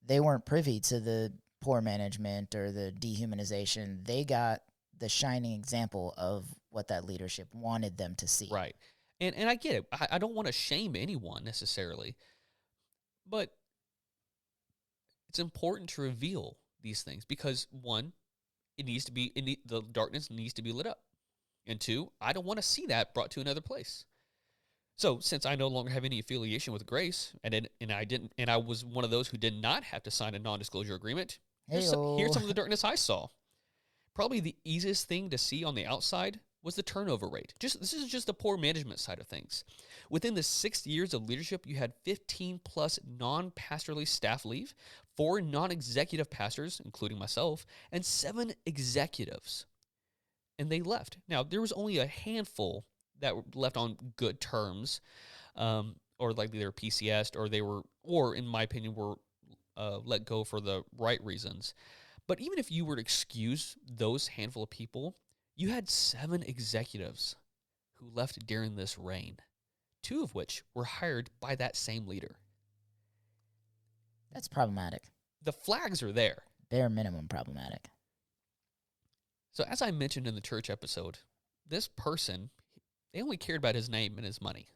They weren't privy to the poor management or the dehumanization. They got the shining example of what that leadership wanted them to see. Right. And I get it. I don't want to shame anyone necessarily, but it's important to reveal these things because, one, the darkness needs to be lit up. And two, I don't want to see that brought to another place. So since I no longer have any affiliation with Grace, and I was one of those who did not have to sign a non-disclosure agreement, here's some of the darkness I saw. Probably the easiest thing to see on the outside was the turnover rate. This is just the poor management side of things. Within the 6 years of leadership, you had 15 plus non-pastorally staff leave, 4 non-executive pastors, including myself, and 7 executives. And they left. Now, there was only a handful that were left on good terms, or likely they were PCS'd, or in my opinion, were let go for the right reasons. But even if you were to excuse those handful of people, you had 7 executives who left during this reign, 2 of which were hired by that same leader. That's problematic. The flags are there. Bare minimum problematic. So as I mentioned in the church episode, this person, they only cared about his name and his money.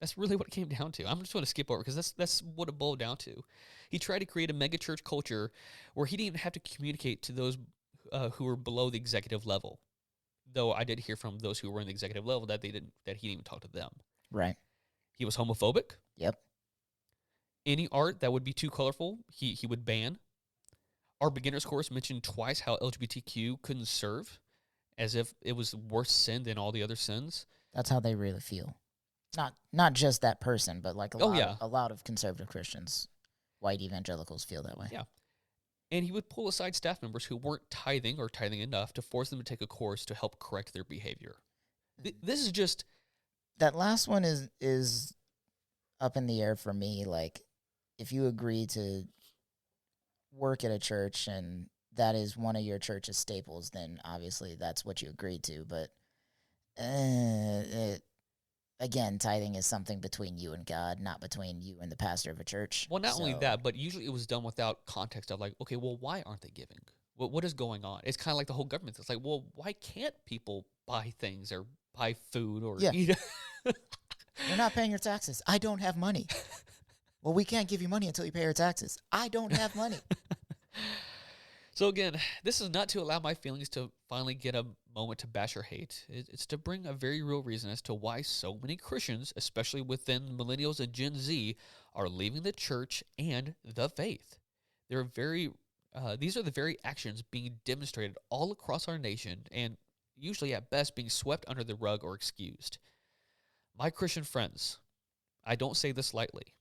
That's really what it came down to. I'm just going to skip over because that's what it boiled down to. He tried to create a mega church culture where he didn't even have to communicate to those who were below the executive level. Though I did hear from those who were in the executive level that he didn't even talk to them. Right. He was homophobic. Yep. Any art that would be too colorful, he would ban. Our beginner's course mentioned twice how LGBTQ couldn't serve, as if it was worse sin than all the other sins. That's how they really feel. Not just that person, but like a lot of conservative Christians, white evangelicals feel that way. Yeah. And he would pull aside staff members who weren't tithing or tithing enough to force them to take a course to help correct their behavior. This is just... That last one is up in the air for me. Like, if you agree to work at a church and that is one of your church's staples, then obviously that's what you agreed to. But again, tithing is something between you and God, not between you and the pastor of a church. Well, not only that, but usually it was done without context of like, okay, well, why aren't they giving? What is going on? It's kind of like the whole government. It's like, well, why can't people buy things or buy food or eat? You're not paying your taxes. I don't have money. Well, we can't give you money until you pay your taxes. I don't have money. So again, this is not to allow my feelings to finally get a moment to bash or hate. It's to bring a very real reason as to why so many Christians, especially within millennials and Gen Z, are leaving the church and the faith. These are the very actions being demonstrated all across our nation and usually at best being swept under the rug or excused. My Christian friends, I don't say this lightly.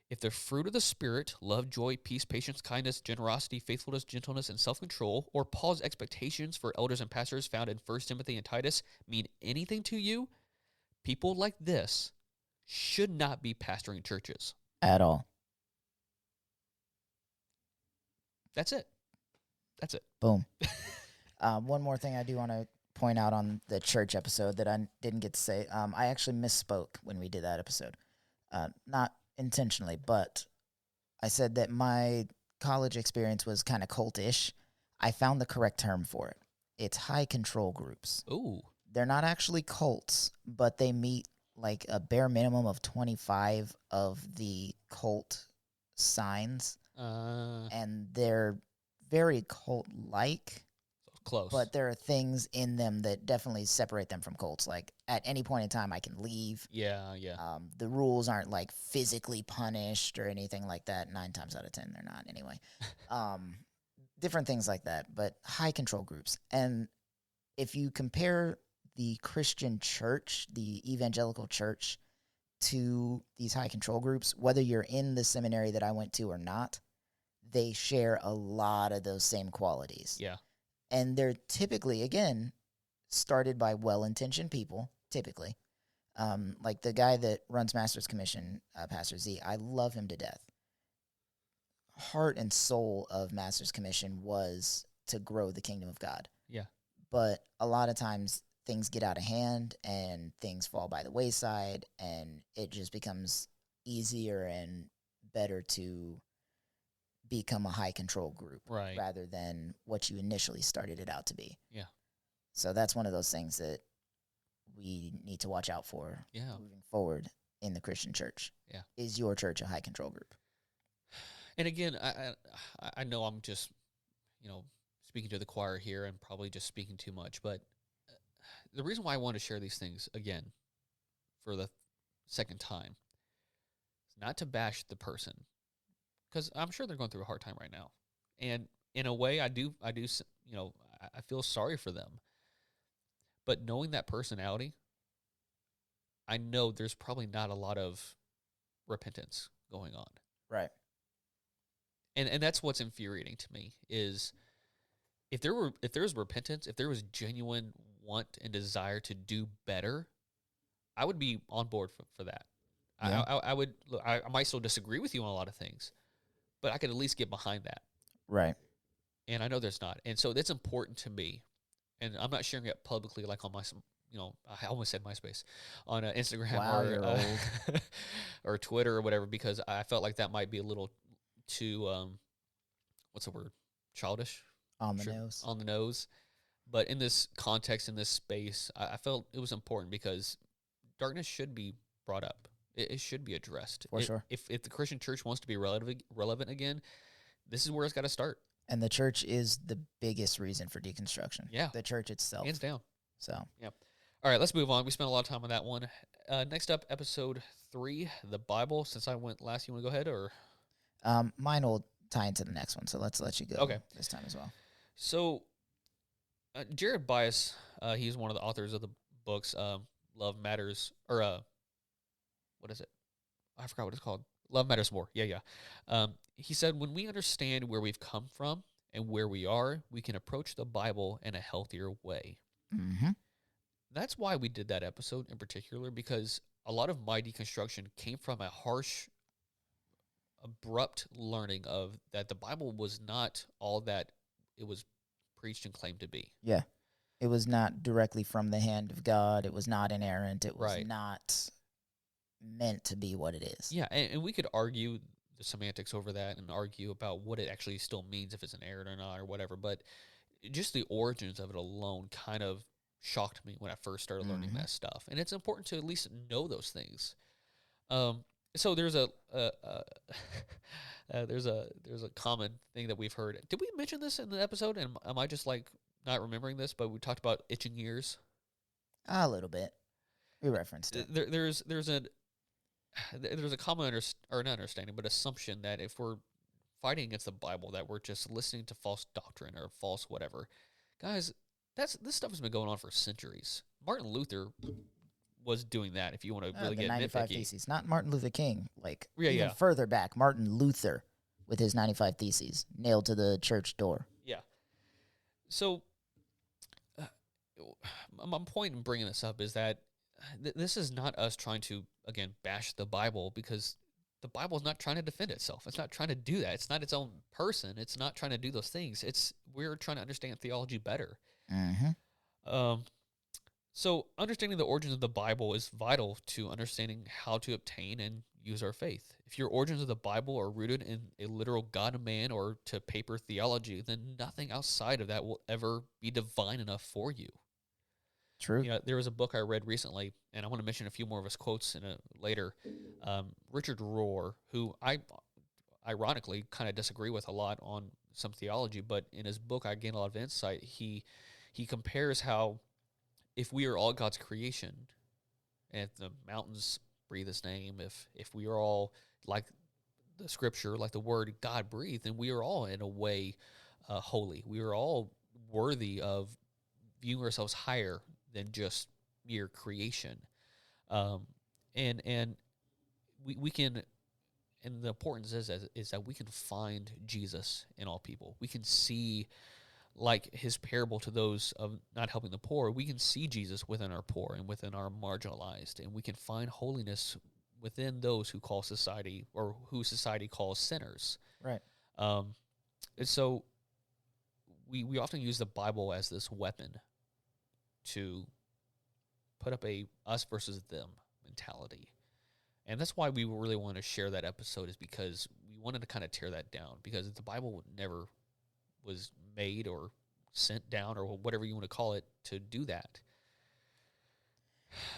If the fruit of the Spirit, love, joy, peace, patience, kindness, generosity, faithfulness, gentleness, and self-control, or Paul's expectations for elders and pastors found in 1 Timothy and Titus mean anything to you, people like this should not be pastoring churches. At all. That's it. Boom. One more thing I do want to point out on the church episode that I didn't get to say. I actually misspoke when we did that episode. Not intentionally, but I said that my college experience was kind of cultish. I found the correct term for it. It's high control groups. Ooh. They're not actually cults, but they meet like a bare minimum of 25 of the cult signs. And they're very cult-like. Close. But there are things in them that definitely separate them from cults. Like, at any point in time, I can leave. Yeah. The rules aren't, like, physically punished or anything like that. 9 times out of 10, they're not anyway. Different things like that, but high control groups. And if you compare the Christian church, the evangelical church, to these high control groups, whether you're in the seminary that I went to or not, they share a lot of those same qualities. Yeah. And they're typically, again, started by well-intentioned people, typically. Like the guy that runs Master's Commission, Pastor Z, I love him to death. Heart and soul of Master's Commission was to grow the kingdom of God. Yeah. But a lot of times things get out of hand and things fall by the wayside, and it just becomes easier and better to become a high control group Right. rather than what you initially started it out to be. Yeah. So that's one of those things that we need to watch out for moving forward in the Christian church. Yeah. Is your church a high control group? And again, I know I'm just, speaking to the choir here and probably just speaking too much, but the reason why I want to share these things again for the second time is not to bash the person, because I'm sure they're going through a hard time right now. And in a way, I feel sorry for them. But knowing that personality, I know there's probably not a lot of repentance going on. Right. And that's what's infuriating to me is if there was repentance, if there was genuine want and desire to do better, I would be on board for that. Yeah. I might still disagree with you on a lot of things, but I could at least get behind that. Right. And I know there's not. And so that's important to me. And I'm not sharing it publicly like on my, I almost said MySpace, on Instagram or or Twitter or whatever, because I felt like that might be a little too, what's the word? Childish? On the nose. On the nose. But in this context, in this space, I felt it was important because darkness should be brought up. It should be addressed. For sure. If the Christian church wants to be relevant again, this is where it's got to start. And the church is the biggest reason for deconstruction. Yeah. The church itself. Hands down. So. Yep. All right, let's move on. We spent a lot of time on that one. Next up, episode 3, the Bible. Since I went last, you want to go ahead or? Mine will tie into the next one, so let's let you go this time as well. So, Jared Bias, he's one of the authors of the books Love Matters, or what is it? I forgot what it's called. Love Matters More. Yeah. He said, when we understand where we've come from and where we are, we can approach the Bible in a healthier way. Mm-hmm. That's why we did that episode in particular, because a lot of my deconstruction came from a harsh, abrupt learning of that the Bible was not all that it was preached and claimed to be. Yeah. It was not directly from the hand of God. It was not inerrant. It was not meant to be what it is. Yeah, and we could argue the semantics over that and argue about what it actually still means, if it's an error or not or whatever, but just the origins of it alone kind of shocked me when I first started learning that stuff. And it's important to at least know those things. So there's a there's a common thing that we've heard. Did we mention this in the episode? And am I just like not remembering this? But we talked about itching ears. A little bit. We referenced it. There's a common not understanding, but assumption that if we're fighting against the Bible, that we're just listening to false doctrine or false whatever. Guys, this stuff has been going on for centuries. Martin Luther was doing that. If you want to really the get 95 nitpicky. Theses, not Martin Luther King. Yeah. Further back, Martin Luther with his 95 Theses nailed to the church door. Yeah. So my point in bringing this up is that this is not us trying to, again, bash the Bible, because the Bible is not trying to defend itself. It's not trying to do that. It's not its own person. It's not trying to do those things. We're trying to understand theology better. Mm-hmm. So understanding the origins of the Bible is vital to understanding how to obtain and use our faith. If your origins of the Bible are rooted in a literal God and man or to paper theology, then nothing outside of that will ever be divine enough for you. True. There was a book I read recently, and I want to mention a few more of his quotes later. Richard Rohr, who I ironically kind of disagree with a lot on some theology, but in his book I gain a lot of insight. He compares how if we are all God's creation, and if the mountains breathe his name, if we are all like the scripture, like the word God breathed, then we are all in a way holy. We are all worthy of viewing ourselves higher than just mere creation. And we can, and the importance is that we can find Jesus in all people. We can see, like his parable to those of not helping the poor, we can see Jesus within our poor and within our marginalized, and we can find holiness within those who call society, or who society calls sinners. Right. And so we often use the Bible as this weapon to put up a us versus them mentality. And that's why we really want to share that episode, is because we wanted to kind of tear that down, because the Bible never was made or sent down or whatever you want to call it to do that.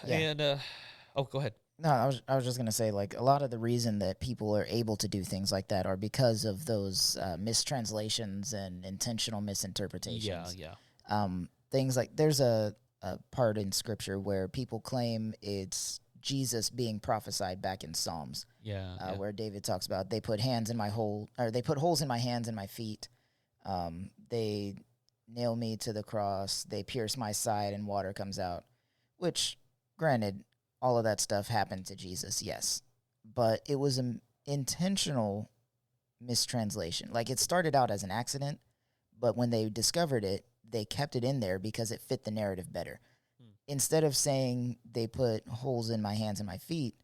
Yeah. And go ahead. No, I was just gonna say, like, a lot of the reason that people are able to do things like that are because of those mistranslations and intentional misinterpretations. Yeah. Things like, there's a part in Scripture where people claim it's Jesus being prophesied back in Psalms, Yeah. where David talks about, they put they put holes in my hands and my feet. They nail me to the cross. They pierce my side and water comes out. Which, granted, all of that stuff happened to Jesus, yes, but it was an intentional mistranslation. Like, it started out as an accident, but when they discovered it, they kept it in there because it fit the narrative better. Instead of saying they put holes in my hands and my feet,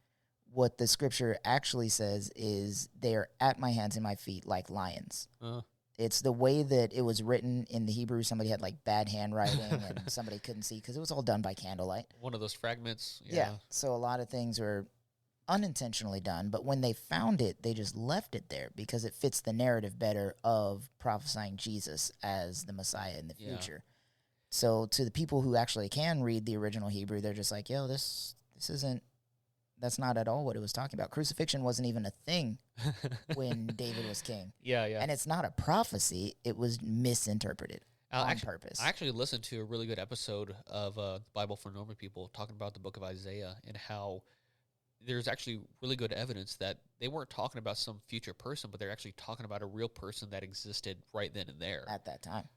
what the scripture actually says is they are at my hands and my feet like lions. It's the way that it was written in the Hebrew. Somebody had like bad handwriting and somebody couldn't see because it was all done by candlelight. One of those fragments. Yeah. So a lot of things were unintentionally done, but when they found it, they just left it there because it fits the narrative better of prophesying Jesus as the Messiah in the future. So to the people who actually can read the original Hebrew, they're just like, yo, this isn't, that's not at all what it was talking about. Crucifixion wasn't even a thing when David was king. Yeah. And it's not a prophecy. It was misinterpreted on purpose. I actually listened to a really good episode of Bible for Normal People talking about the book of Isaiah and how there's actually really good evidence that they weren't talking about some future person, but they're actually talking about a real person that existed right then and there. At that time.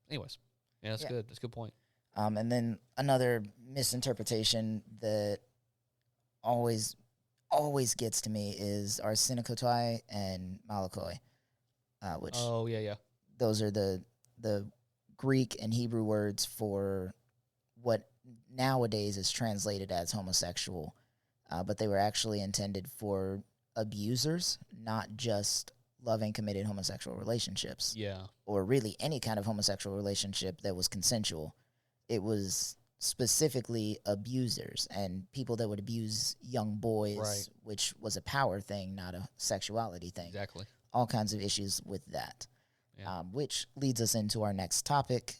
Anyways. Yeah, that's good. That's a good point. And then another misinterpretation that always gets to me is our Synecdoche and Malakoi, which those are the Greek and Hebrew words for what nowadays is translated as homosexual, but they were actually intended for abusers, not just loving committed homosexual relationships. Yeah. Or really any kind of homosexual relationship that was consensual. It was specifically abusers and people that would abuse young boys, which was a power thing, not a sexuality thing. Exactly. All kinds of issues with that, which leads us into our next topic,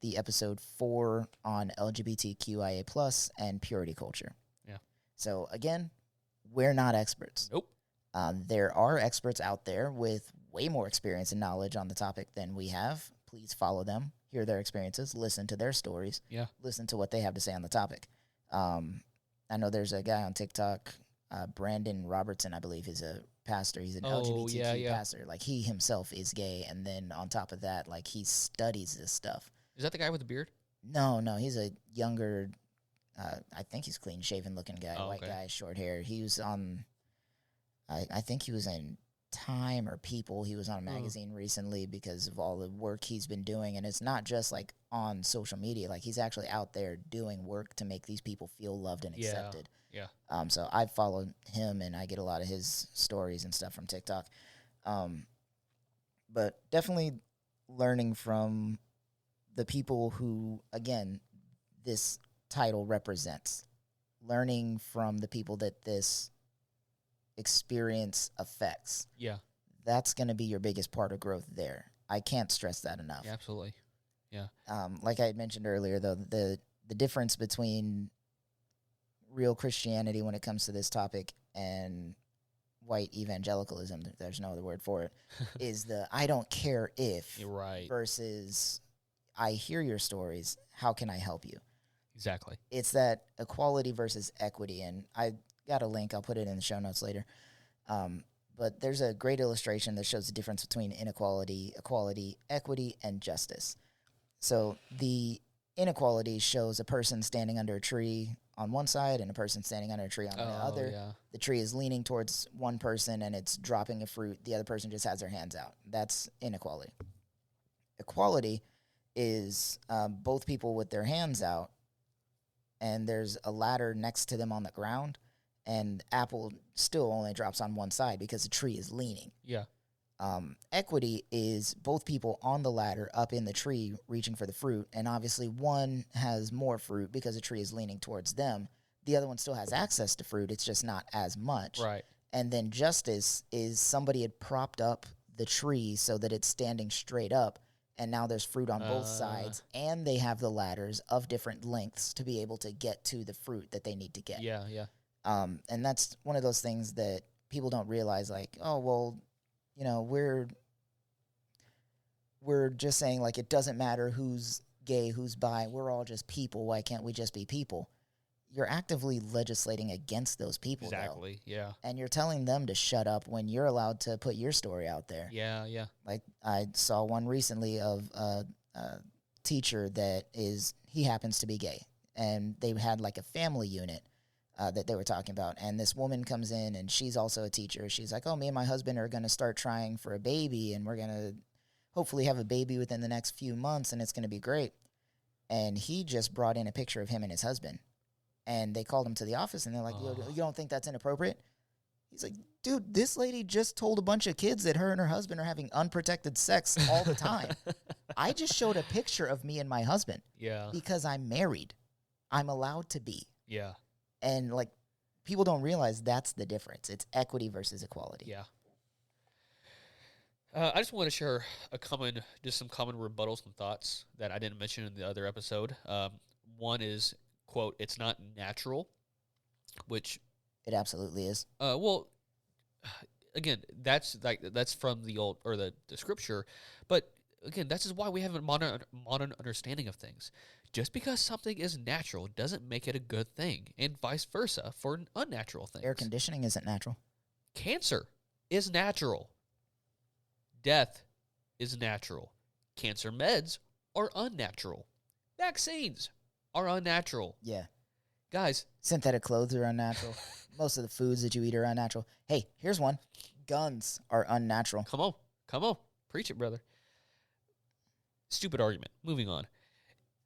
the episode 4 on LGBTQIA+ and purity culture. Yeah. So again, we're not experts. Nope. There are experts out there with way more experience and knowledge on the topic than we have. Please follow them, hear their experiences, listen to their stories, listen to what they have to say on the topic. I know there's a guy on TikTok, Brandon Robertson, I believe, is a pastor. He's an LGBTQ pastor. Like, he himself is gay, and then on top of that, like, he studies this stuff. Is that the guy with the beard? No, he's a younger, I think he's clean-shaven looking guy, white guy, short hair. He was on... I think he was in Time or People. He was on a magazine recently because of all the work he's been doing. And it's not just like on social media. Like, he's actually out there doing work to make these people feel loved and accepted. Yeah. So I follow him and I get a lot of his stories and stuff from TikTok. But definitely learning from the people who, again, this title represents. Learning from the people that this experience affects. Yeah. That's going to be your biggest part of growth there. I can't stress that enough. Yeah, absolutely. Yeah. Like I had mentioned earlier, though, the difference between real Christianity when it comes to this topic and white evangelicalism, there's no other word for it, is the I don't care if You're right. versus I hear your stories, how can I help you? Exactly. It's that equality versus equity, and I got a link. I'll put it in the show notes later. But there's a great illustration that shows the difference between inequality, equality, equity, and justice. So the inequality shows a person standing under a tree on one side and a person standing under a tree on the other. Yeah. The tree is leaning towards one person and it's dropping a fruit. The other person just has their hands out. That's inequality. Equality is both people with their hands out, and there's a ladder next to them on the ground, and apple still only drops on one side because the tree is leaning. Yeah. Equity is both people on the ladder up in the tree reaching for the fruit, and obviously one has more fruit because the tree is leaning towards them. The other one still has access to fruit, it's just not as much. Right. And then justice is somebody had propped up the tree so that it's standing straight up, and now there's fruit on both sides, and they have the ladders of different lengths to be able to get to the fruit that they need to get. Yeah, yeah. And that's one of those things that people don't realize, like, oh, well, you know, we're just saying, like, it doesn't matter who's gay, who's bi, we're all just people, why can't we just be people? You're actively legislating against those people, Exactly, though. yeah. And you're telling them to shut up when you're allowed to put your story out there. Yeah, yeah. Like, I saw one recently of a teacher that he happens to be gay. And they had, like, a family unit that they were talking about. And this woman comes in, and she's also a teacher. She's like, oh, me and my husband are going to start trying for a baby, and we're going to hopefully have a baby within the next few months, and it's going to be great. And he just brought in a picture of him and his husband. And they called him to the office, and they're like, Yo, you don't think that's inappropriate? He's like, dude, this lady just told a bunch of kids that her and her husband are having unprotected sex all the time. I just showed a picture of me and my husband. Yeah. Because I'm married. I'm allowed to be. Yeah. And, like, people don't realize that's the difference. It's equity versus equality. Yeah. I just want to share some common rebuttals and thoughts that I didn't mention in the other episode. One is, quote, it's not natural, which It absolutely is. well, again, that's from the scripture, but again, that's just why we have a modern understanding of things. Just because something is natural doesn't make it a good thing, and vice versa for unnatural things. Air conditioning isn't natural. Cancer is natural. Death is natural. Cancer meds are unnatural. Vaccines are unnatural. Yeah. Guys. Synthetic clothes are unnatural. Most of the foods that you eat are unnatural. Hey, here's one. Guns are unnatural. Come on. Preach it, brother. Stupid argument. Moving on.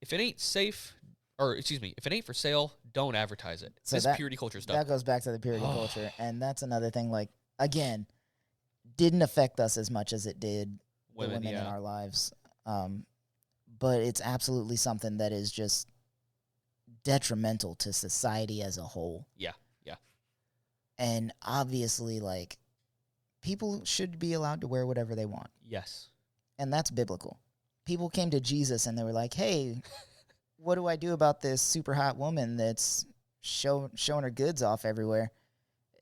If it ain't if it ain't for sale, don't advertise it. So this purity culture stuff. That goes back to the purity culture. And that's another thing, like, again, didn't affect us as much as it did the women in our lives. But it's absolutely something that is just detrimental to society as a whole. Yeah, yeah. And obviously, like, people should be allowed to wear whatever they want. Yes. And that's biblical. People came to Jesus and they were like, hey, what do I do about this super hot woman that's showing her goods off everywhere?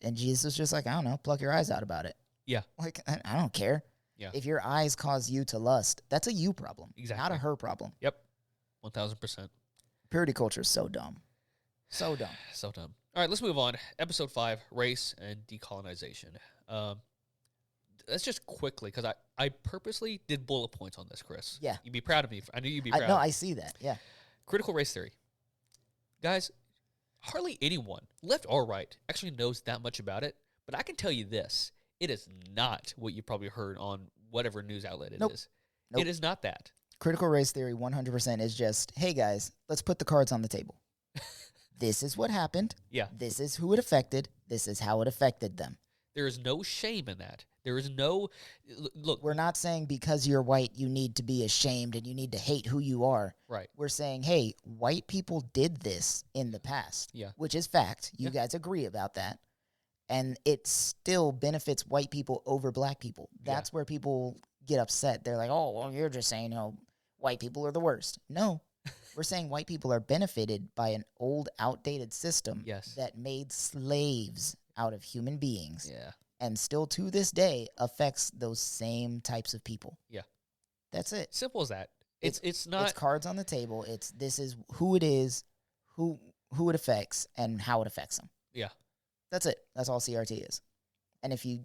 And Jesus was just like, I don't know, pluck your eyes out about it. Yeah. Like, I don't care. Yeah. If your eyes cause you to lust, that's a you problem. Exactly. Not a her problem. Yep. 1,000%. Purity culture is so dumb. So dumb. So dumb. All right, let's move on. Episode 5, Race and Decolonization. Let's just quickly, because I purposely did bullet points on this, Chris. Yeah. You'd be proud of me. I knew you'd be proud. No, I see that. Yeah. Critical race theory. Guys, hardly anyone, left or right, actually knows that much about it. But I can tell you this. It is not what you probably heard on whatever news outlet it is. Nope. It is not that. Critical race theory 100% is just, hey, guys, let's put the cards on the table. This is what happened. Yeah. This is who it affected. This is how it affected them. There is no shame in that. There is no... Look. We're not saying because you're white, you need to be ashamed and you need to hate who you are. Right. We're saying, hey, white people did this in the past. Yeah. Which is fact. You guys agree about that. And it still benefits white people over black people. That's where people get upset. They're like, oh, well, you're just saying, white people are the worst. No. We're saying white people are benefited by an old, outdated system that made slaves out of human beings. Yeah. And still to this day affects those same types of people. Yeah. That's it. Simple as that. It's not... It's cards on the table. This is who it is, who it affects, and how it affects them. Yeah. That's it. That's all CRT is. And if you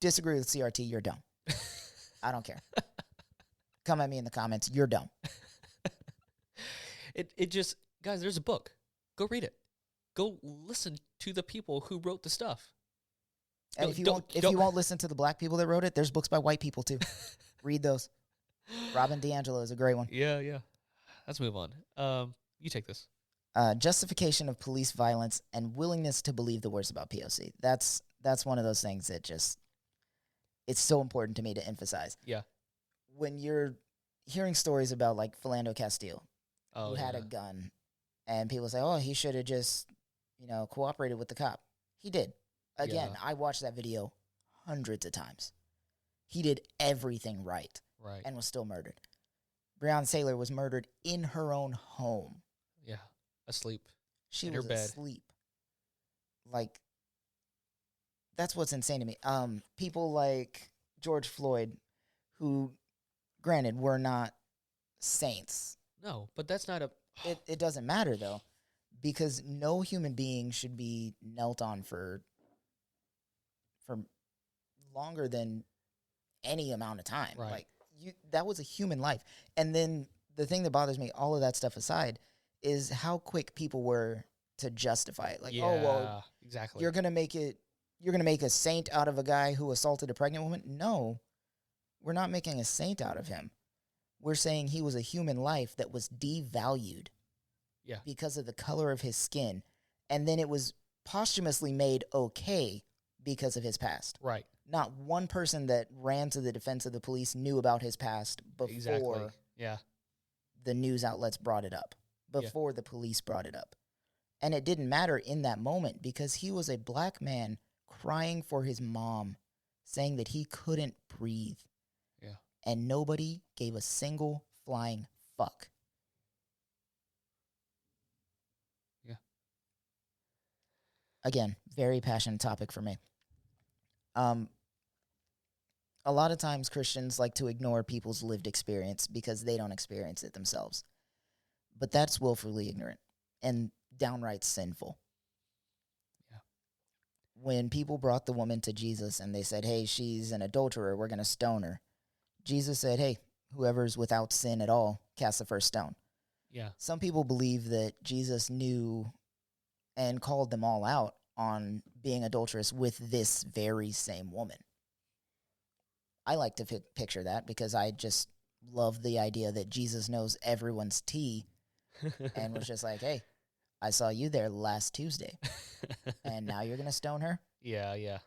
disagree with CRT, you're dumb. I don't care. Come at me in the comments. You're dumb. It just... Guys, there's a book. Go read it. Go listen to the people who wrote the stuff. And if you won't listen to the black people that wrote it, there's books by white people too. Read those. Robin DiAngelo is a great one. Yeah, yeah. Let's move on. You take this. Justification of police violence and willingness to believe the worst about POC. That's one of those things that just it's so important to me to emphasize. Yeah. When you're hearing stories about like Philando Castile, Oh, who had yeah. a gun, and people say, "Oh, he should have just, cooperated with the cop." He did. Again, Yeah. I watched that video hundreds of times. He did everything right Right. and was still murdered. Breonna Taylor was murdered in her own home. Yeah. Asleep. She In her was bed. asleep. Like, that's what's insane to me. People like George Floyd, who, granted, were not saints. No, but that's not a. It doesn't matter, though, because no human being should be knelt on for longer than any amount of time. Right. Like, that was a human life. And then the thing that bothers me, all of that stuff aside, is how quick people were to justify it. Like, Yeah, oh, well, exactly. you're going to make a saint out of a guy who assaulted a pregnant woman? No, we're not making a saint out of him. We're saying he was a human life that was devalued because of the color of his skin. And then it was posthumously made okay because of his past. Right. Not one person that ran to the defense of the police knew about his past before the news outlets brought it up, before the police brought it up. And it didn't matter in that moment because he was a black man crying for his mom, saying that he couldn't breathe. Yeah. And nobody gave a single flying fuck. Yeah. Again, very passionate topic for me. A lot of times Christians like to ignore people's lived experience because they don't experience it themselves. But that's willfully ignorant and downright sinful. Yeah. When people brought the woman to Jesus and they said, "Hey, she's an adulterer, we're going to stone her," Jesus said, "Hey, whoever's without sin at all, cast the first stone." Yeah. Some people believe that Jesus knew and called them all out on being adulterous with this very same woman. I like to picture that because I just love the idea that Jesus knows everyone's tea and was just like, "Hey, I saw you there last Tuesday, and now you're going to stone her?" Yeah.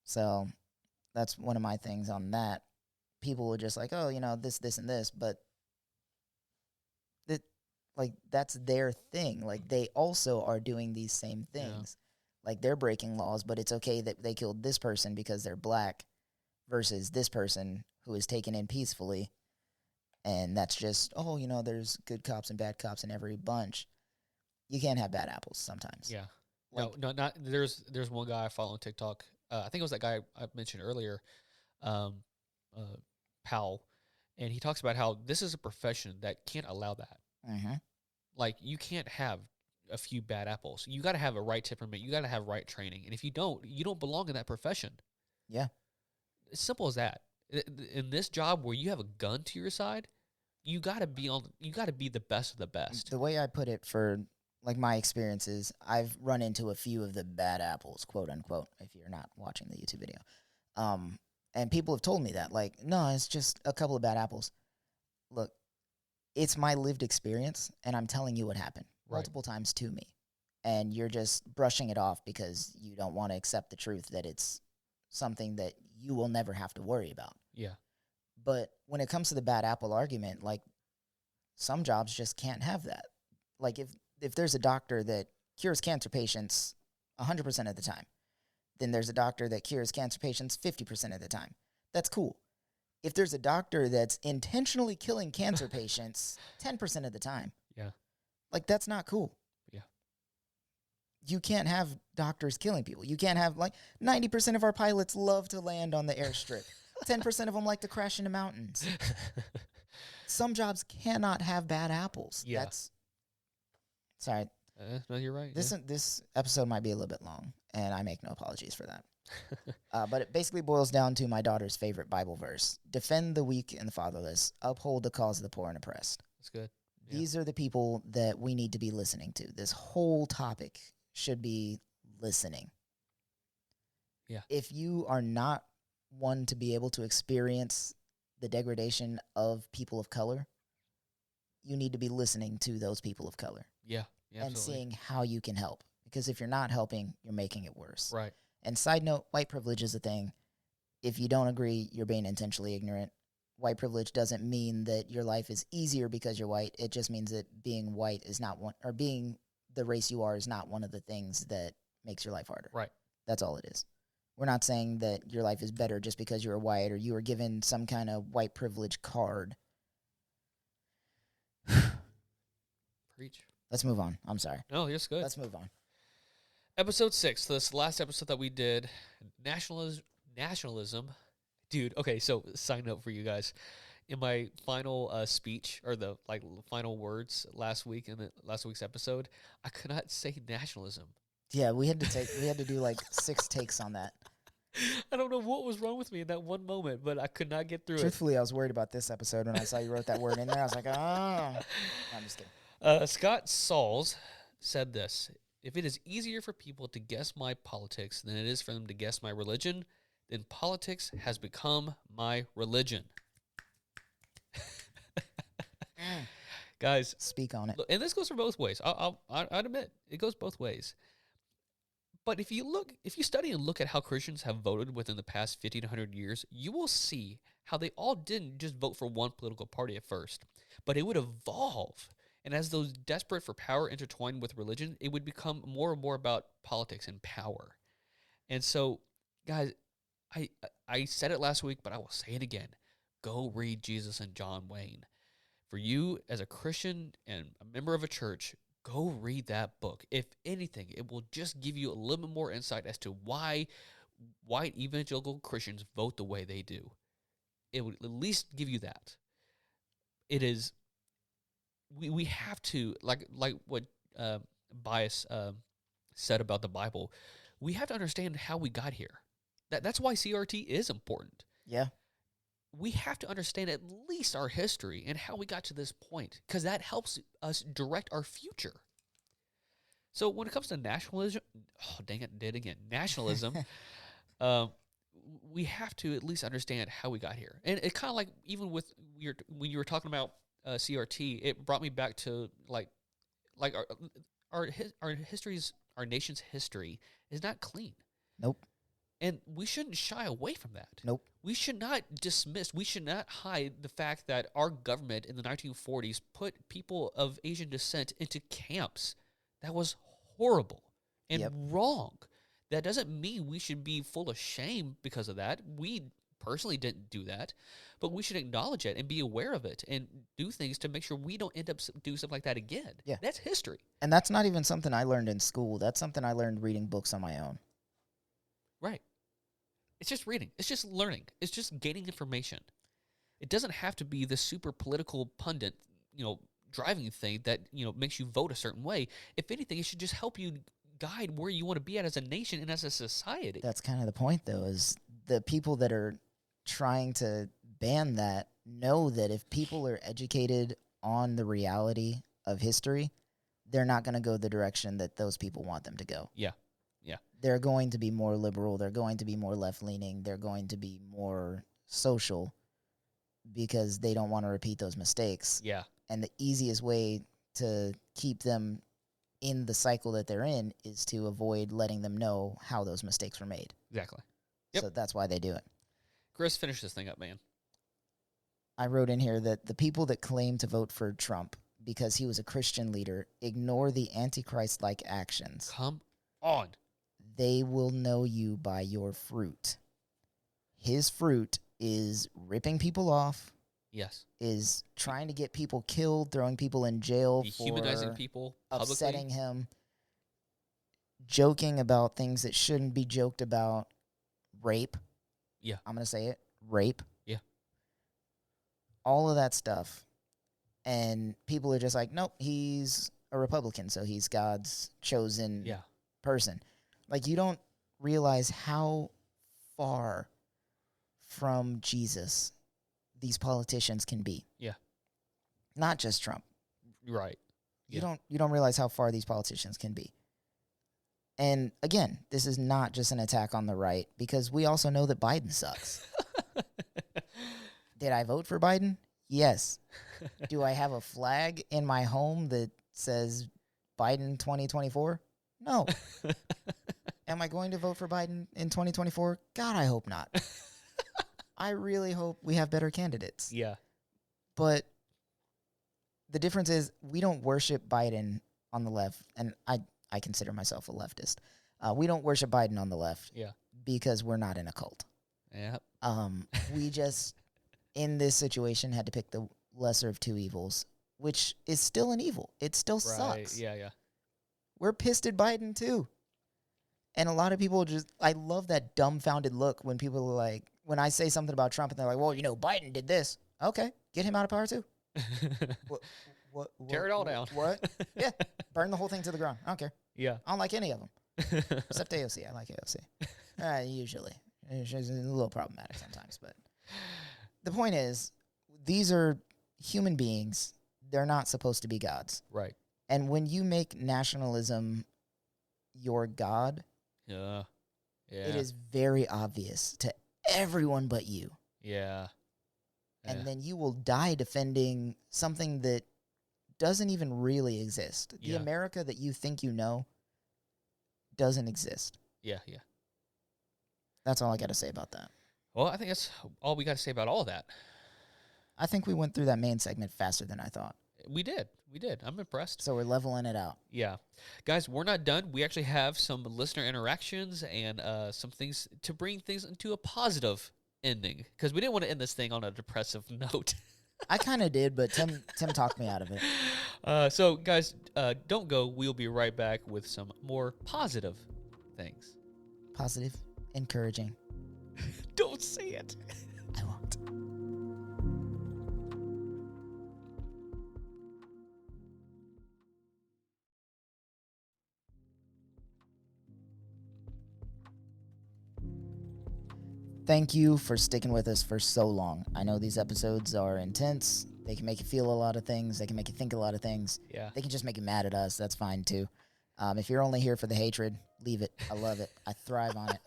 So that's one of my things on that. People were just like, "Oh, this, and this," but that's their thing. Like, they also are doing these same things. Yeah. Like, they're breaking laws, but it's okay that they killed this person because they're black versus this person who is taken in peacefully. And that's just, there's good cops and bad cops in every bunch. You can't have bad apples sometimes. Yeah. Like, no, not there's one guy I follow on TikTok. I think it was that guy I mentioned earlier, Powell, and he talks about how this is a profession that can't allow that. Mm-hmm. Like, you can't have a few bad apples. You got to have a right temperament. You got to have right training. And if you don't belong in that profession. Yeah. It's simple as that. In this job where you have a gun to your side, you got to be the best of the best. The way I put it for like my experiences, I've run into a few of the bad apples, quote unquote, if you're not watching the YouTube video. And people have told me that, like, no, it's just a couple of bad apples. Look, it's my lived experience, and I'm telling you what happened multiple times to me. And you're just brushing it off because you don't want to accept the truth that it's something that you will never have to worry about. Yeah. But when it comes to the bad apple argument, like, some jobs just can't have that. Like, if there's a doctor that cures cancer patients 100% of the time, then there's a doctor that cures cancer patients 50% of the time. That's cool. If there's a doctor that's intentionally killing cancer patients 10% of the time, like, that's not cool. Yeah. You can't have doctors killing people. You can't have, like, 90% of our pilots love to land on the airstrip. 10% of them like to crash into mountains. Some jobs cannot have bad apples. Yeah. Sorry. No, you're right. This episode might be a little bit long, and I make no apologies for that. But it basically boils down to my daughter's favorite Bible verse: defend the weak and the fatherless, uphold the cause of the poor and oppressed. That's good. Yeah. These are the people that we need to be listening to. This whole topic should be listening. Yeah. If you are not one to be able to experience the degradation of people of color, you need to be listening to those people of color. Yeah. And seeing how you can help. Because if you're not helping, you're making it worse. Right. And side note, white privilege is a thing. if you don't agree, you're being intentionally ignorant. White privilege doesn't mean that your life is easier because you're white. It just means that being white is not one, or being the race you are is not one of the things that makes your life harder. Right. That's all it is. We're not saying that your life is better just because you're white or you were given some kind of white privilege card. Preach. Let's move on. I'm sorry. No, it's good. Let's move on. Episode 6, this last episode that we did, nationalism. Dude, okay, so side note for you guys. In my final speech, or the final words last week in the last week's episode, I could not say nationalism. Yeah, we had to do like 6 takes on that. I don't know what was wrong with me in that one moment, but I could not get through Truthfully, I was worried about this episode when I saw you wrote that word in there. I was like, oh. I'm just kidding. Scott Sauls said this: if it is easier for people to guess my politics than it is for them to guess my religion, then politics has become my religion. Guys, speak on it. Look, and this goes for both ways. I'd admit it goes both ways. But if you study and look at how Christians have voted within the past 50 to 100 years, you will see how they all didn't just vote for one political party at first, but it would evolve. And as those desperate for power intertwined with religion, it would become more and more about politics and power. And so, guys, I said it last week, but I will say it again. Go read Jesus and John Wayne. For you as a Christian and a member of a church, go read that book. If anything, it will just give you a little bit more insight as to why white evangelical Christians vote the way they do. It would at least give you that. It is, we have to, like what Bias said about the Bible, we have to understand how we got here. That's why CRT is important. Yeah. We have to understand at least our history and how we got to this point, because that helps us direct our future. So when it comes to nationalism, nationalism, we have to at least understand how we got here. And it kind of like, even with when you were talking about CRT, it brought me back to like our nation's history is not clean. Nope. And we shouldn't shy away from that. Nope. We should not dismiss, we should not hide the fact that our government in the 1940s put people of Asian descent into camps. That was horrible and wrong. That doesn't mean we should be full of shame because of that. We personally didn't do that, but we should acknowledge it and be aware of it and do things to make sure we don't end up doing something like that again. Yeah. That's history. And that's not even something I learned in school. That's something I learned reading books on my own. Right. It's just reading. It's just learning. It's just gaining information. It doesn't have to be the super political pundit, driving thing that, makes you vote a certain way. If anything, it should just help you guide where you want to be at as a nation and as a society. That's kind of the point, though, is the people that are trying to ban that know that if people are educated on the reality of history, they're not going to go the direction that those people want them to go. Yeah. Yeah. They're going to be more liberal. They're going to be more left-leaning. They're going to be more social because they don't want to repeat those mistakes. Yeah. And the easiest way to keep them in the cycle that they're in is to avoid letting them know how those mistakes were made. Exactly. Yep. So that's why they do it. Chris, finish this thing up, man. I wrote in here that the people that claim to vote for Trump because he was a Christian leader ignore the Antichrist-like actions. Come on. They will know you by your fruit. His fruit is ripping people off. Yes. Is trying to get people killed, throwing people in jail Dehumanizing people publicly. Upsetting him, joking about things that shouldn't be joked about, rape. Yeah. I'm going to say it, rape. Yeah. All of that stuff. And people are just like, nope, he's a Republican, so he's God's chosen person. Like, you don't realize how far from Jesus these politicians can be. Yeah. Not just Trump. Right. You don't realize how far these politicians can be. And again, this is not just an attack on the right, because we also know that Biden sucks. Did I vote for Biden? Yes. Do I have a flag in my home that says Biden 2024? No. Am I going to vote for Biden in 2024? God, I hope not. I really hope we have better candidates. Yeah. But the difference is we don't worship Biden on the left, and I consider myself a leftist. We don't worship Biden on the left Yeah. because we're not in a cult. Yeah. We just, in this situation, had to pick the lesser of two evils, which is still an evil. It still Right. sucks. Yeah. Yeah. We're pissed at Biden, too. And a lot of people I love that dumbfounded look when people are like, when I say something about Trump and they're like, well, Biden did this. Okay, get him out of power, too. What, Tear it all down. What? Yeah, burn the whole thing to the ground. I don't care. Yeah. I don't like any of them. Except AOC. I like AOC. Usually. She's a little problematic sometimes. But the point is, these are human beings. They're not supposed to be gods. Right. And when you make nationalism your god, Yeah. it is very obvious to everyone but you. Yeah. And then you will die defending something that doesn't even really exist. The America that you think you know doesn't exist. Yeah. Yeah. That's all I got to say about that. Well, I think that's all we got to say about all of that. I think we went through that main segment faster than I thought. We did. I'm impressed. So we're leveling it out. Yeah. Guys, we're not done. We actually have some listener interactions and some things to bring things into a positive ending, because we didn't want to end this thing on a depressive note. I kind of did, but Tim talked me out of it. So, guys, don't go. We'll be right back with some more positive things. Positive, encouraging. Don't say it. I won't. Thank you for sticking with us for so long. I know these episodes are intense. They can make you feel a lot of things. They can make you think a lot of things. Yeah. They can just make you mad at us. That's fine, too. If you're only here for the hatred, leave it. I love it. I thrive on it.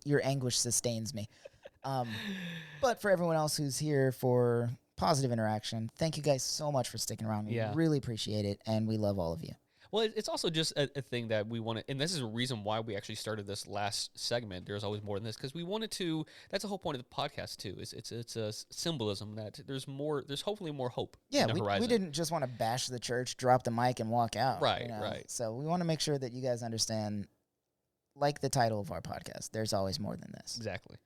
Your anguish sustains me. But for everyone else who's here for positive interaction, thank you guys so much for sticking around. We really appreciate it, and we love all of you. Well, it's also just a thing that we want to, and this is a reason why we actually started this last segment. There's always more than this, because we wanted to. That's the whole point of the podcast too. It's a symbolism that there's more. There's hopefully more hope. Yeah, in the horizon. We didn't just want to bash the church, drop the mic, and walk out. Right, right. So we want to make sure that you guys understand, like the title of our podcast, there's always more than this. Exactly.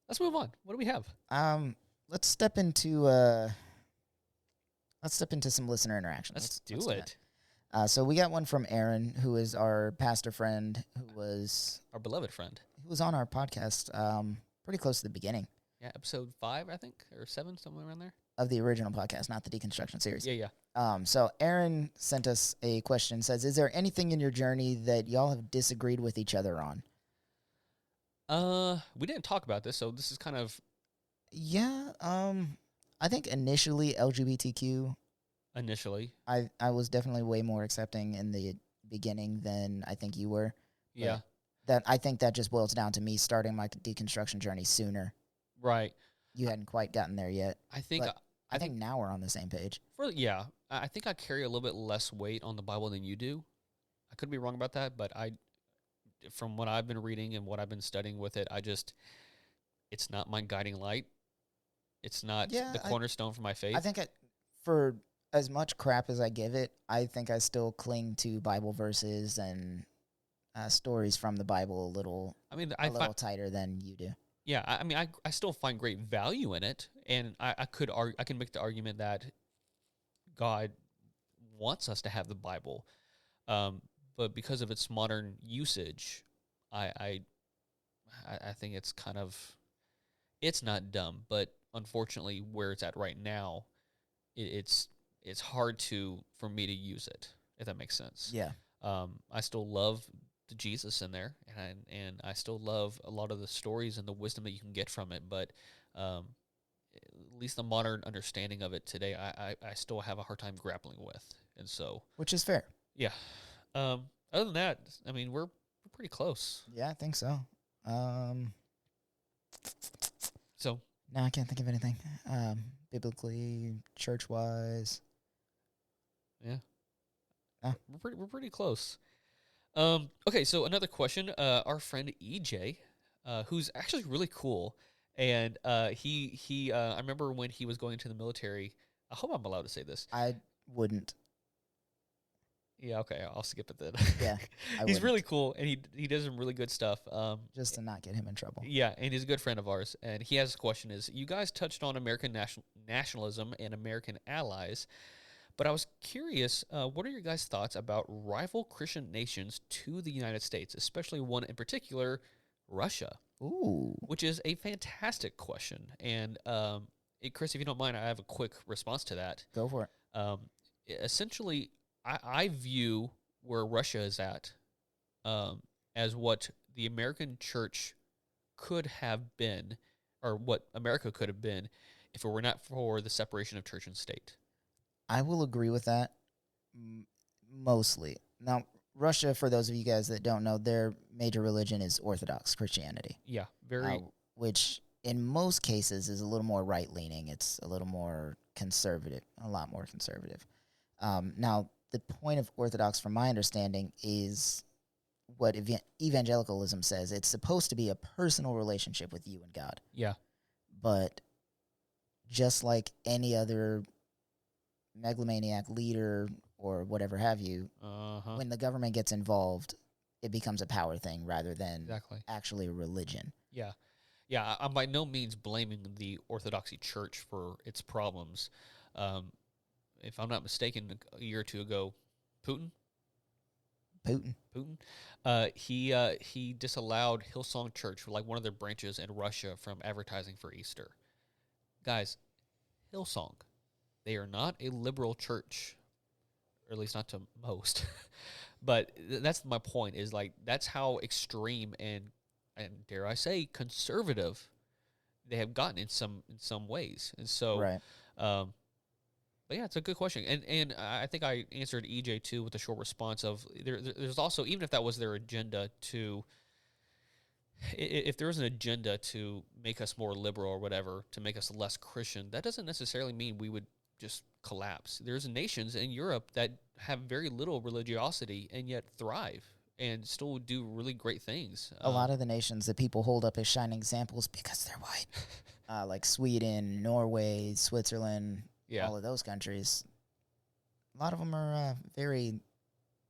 Let's move on. What do we have? Let's step into some listener interaction. Let's do it. So we got one from Aaron, who is our pastor friend, who was Our beloved friend. who was on our podcast pretty close to the beginning Yeah, episode 5, I think, or 7, somewhere around there. of the original podcast, not the Deconstruction series. Yeah, yeah. So Aaron sent us a question, says, is there anything in your journey that y'all have disagreed with each other on? We didn't talk about this, so this is kind of Yeah, I think initially LGBTQ, initially. I was definitely way more accepting in the beginning than I think you were. Yeah. I think that just boils down to me starting my deconstruction journey sooner. Right. You hadn't quite gotten there yet. I think But I think now we're on the same page. I think I carry a little bit less weight on the Bible than you do. I could be wrong about that, but from what I've been reading and what I've been studying with it, it's not my guiding light. It's not the cornerstone for my faith. I think for as much crap as I give it, I think I still cling to Bible verses and stories from the Bible a little tighter than you do. Yeah, I still find great value in it, and I can make the argument that God wants us to have the Bible, but because of its modern usage, I think it's it's not dumb, but unfortunately, where it's at right now, it's hard for me to use it, if that makes sense. Yeah. I still love the Jesus in there, and I still love a lot of the stories and the wisdom that you can get from it, but at least the modern understanding of it today, I still have a hard time grappling with, and so... Which is fair. Yeah. Other than that, we're pretty close. Yeah, I think so. So... No, I can't think of anything. Biblically, church-wise. Yeah. We're pretty close. Okay, so another question. Our friend EJ, who's actually really cool, And I remember when he was going into the military. I hope I'm allowed to say this. I wouldn't. Yeah, okay, I'll skip it then. Yeah, I He's wouldn't. really cool, and he does some really good stuff. Just to not get him in trouble. Yeah, and he's a good friend of ours. And he has a question: is you guys touched on American nationalism and American allies, but I was curious, what are your guys' thoughts about rival Christian nations to the United States, especially one in particular, Russia? Ooh. Which is a fantastic question. And Chris, if you don't mind, I have a quick response to that. Go for it. Essentially, I view where Russia is at as what the American church could have been, or what America could have been, if it were not for the separation of church and state. I will agree with that mostly. Now, Russia, for those of you guys that don't know, their major religion is Orthodox Christianity. Yeah, very. Which in most cases is a little more right-leaning. It's a little more conservative, a lot more conservative. Now, the point of Orthodox, from my understanding, is what evangelicalism says. It's supposed to be a personal relationship with you and God. Yeah. But just like any other megalomaniac leader or whatever have you, when the government gets involved, it becomes a power thing rather than actually a religion. Yeah. Yeah, I'm by no means blaming the Orthodoxy Church for its problems. If I'm not mistaken, a year or two ago, Putin, he disallowed Hillsong Church, like one of their branches in Russia, from advertising for Easter. Guys, Hillsong, they are not a liberal church, or at least not to most. But that's my point, is like that's how extreme and dare I say conservative they have gotten in some ways. And so Right. But yeah, it's a good question, and I think I answered EJ too with a short response of there's also, even if that was their agenda to, if there was an agenda to make us more liberal or whatever, to make us less Christian, that doesn't necessarily mean we would just collapse. There's nations in Europe that have very little religiosity and yet thrive and still do really great things. A lot of the nations that people hold up as shining examples because they're white, like Sweden, Norway, Switzerland. Yeah. All of those countries, a lot of them are very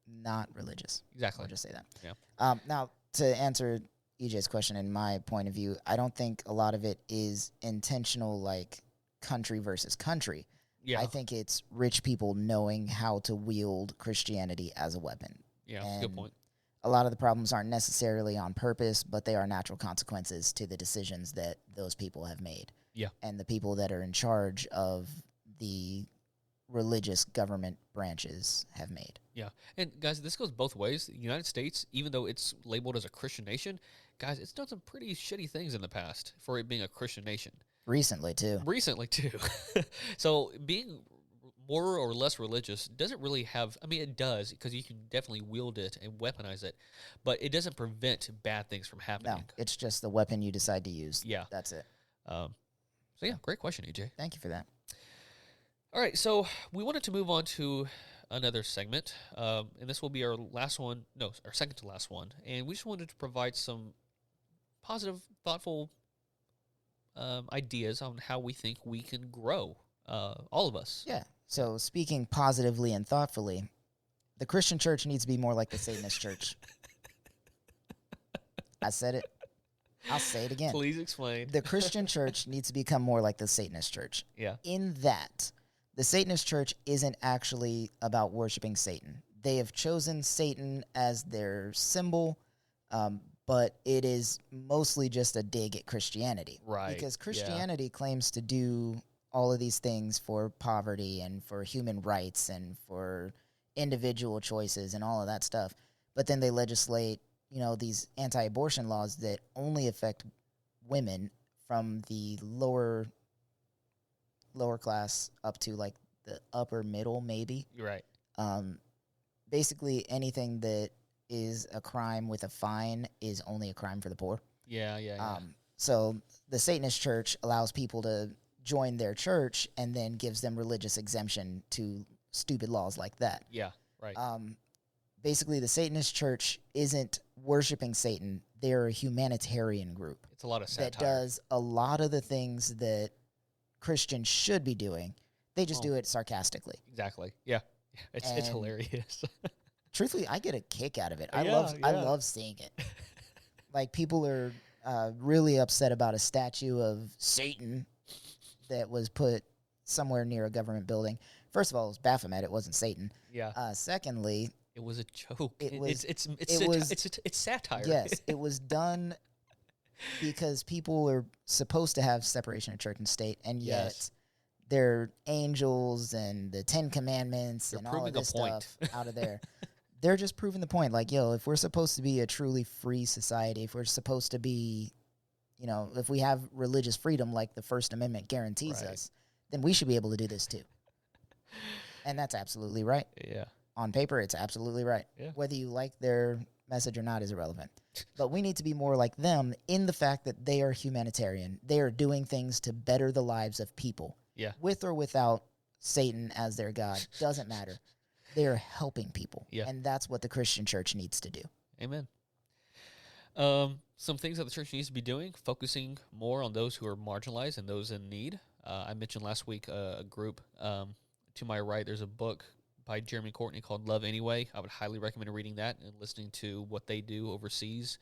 not religious. Exactly. I'll just say that. Yeah. Now, to answer EJ's question, in my point of view, I don't think a lot of it is intentional, like country versus country. Yeah. I think it's rich people knowing how to wield Christianity as a weapon. Yeah, and good point. A lot of the problems aren't necessarily on purpose, but they are natural consequences to the decisions that those people have made. Yeah. And the people that are in charge of the religious government branches have made. Yeah. And guys, this goes both ways. The United States, even though it's labeled as a Christian nation, guys, it's done some pretty shitty things in the past for it being a Christian nation. Recently, too. So being more or less religious doesn't really have, I mean, it does, because you can definitely wield it and weaponize it, but it doesn't prevent bad things from happening. No, it's just the weapon you decide to use. Yeah. That's it. So yeah, great question, EJ. Thank you for that. All right, so we wanted to move on to another segment, and this will be our second to last one, and we just wanted to provide some positive, thoughtful ideas on how we think we can grow, all of us. Yeah. So speaking positively and thoughtfully, the Christian church needs to be more like the Satanist church. I said it. I'll say it again. Please explain. The Christian church needs to become more like the Satanist church. Yeah. In that, the Satanist church isn't actually about worshiping Satan. They have chosen Satan as their symbol, but it is mostly just a dig at Christianity. Right. Because Christianity claims to do all of these things for poverty and for human rights and for individual choices and all of that stuff. But then they legislate, these anti-abortion laws that only affect women from the lower class up to like the upper middle, maybe. You're right. Basically anything that is a crime with a fine is only a crime for the poor. Yeah. So the Satanist church allows people to join their church and then gives them religious exemption to stupid laws like that. Yeah, right. Basically, the Satanist church isn't worshiping Satan. they're a humanitarian group It's a lot of that satire. does a lot of the things that Christians should be doing. They just do it sarcastically. Exactly. Yeah. It's And hilarious. truthfully, I get a kick out of it. Yeah, I yeah. love seeing it. Like, people are really upset about a statue of Satan that was put somewhere near a government building. First of all, it was Baphomet. It wasn't Satan. Yeah. Secondly, It was a joke. It was- It's satire. yes, it was done because people are supposed to have separation of church and state, and yet Yes. they're angels and the 10 Commandments They're and all of proving a this point. stuff out of there. They're just proving the point. Like, yo, if we're supposed to be a truly free society, if we're supposed to be, if we have religious freedom like the First Amendment guarantees Right. us, then we should be able to do this too. And that's absolutely right. Yeah. On paper, it's absolutely right. Yeah. Whether you like their message or not is irrelevant. But we need to be more like them in the fact that they are humanitarian. They are doing things to better the lives of people. Yeah. With or without Satan as their God, doesn't matter. They are helping people. Yeah. And that's what the Christian church needs to do. Amen. Some things that the church needs to be doing, focusing more on those who are marginalized and those in need. I mentioned last week a group. To my right, there's a book by Jeremy Courtney called Love Anyway. I would highly recommend reading that and listening to what they do overseas,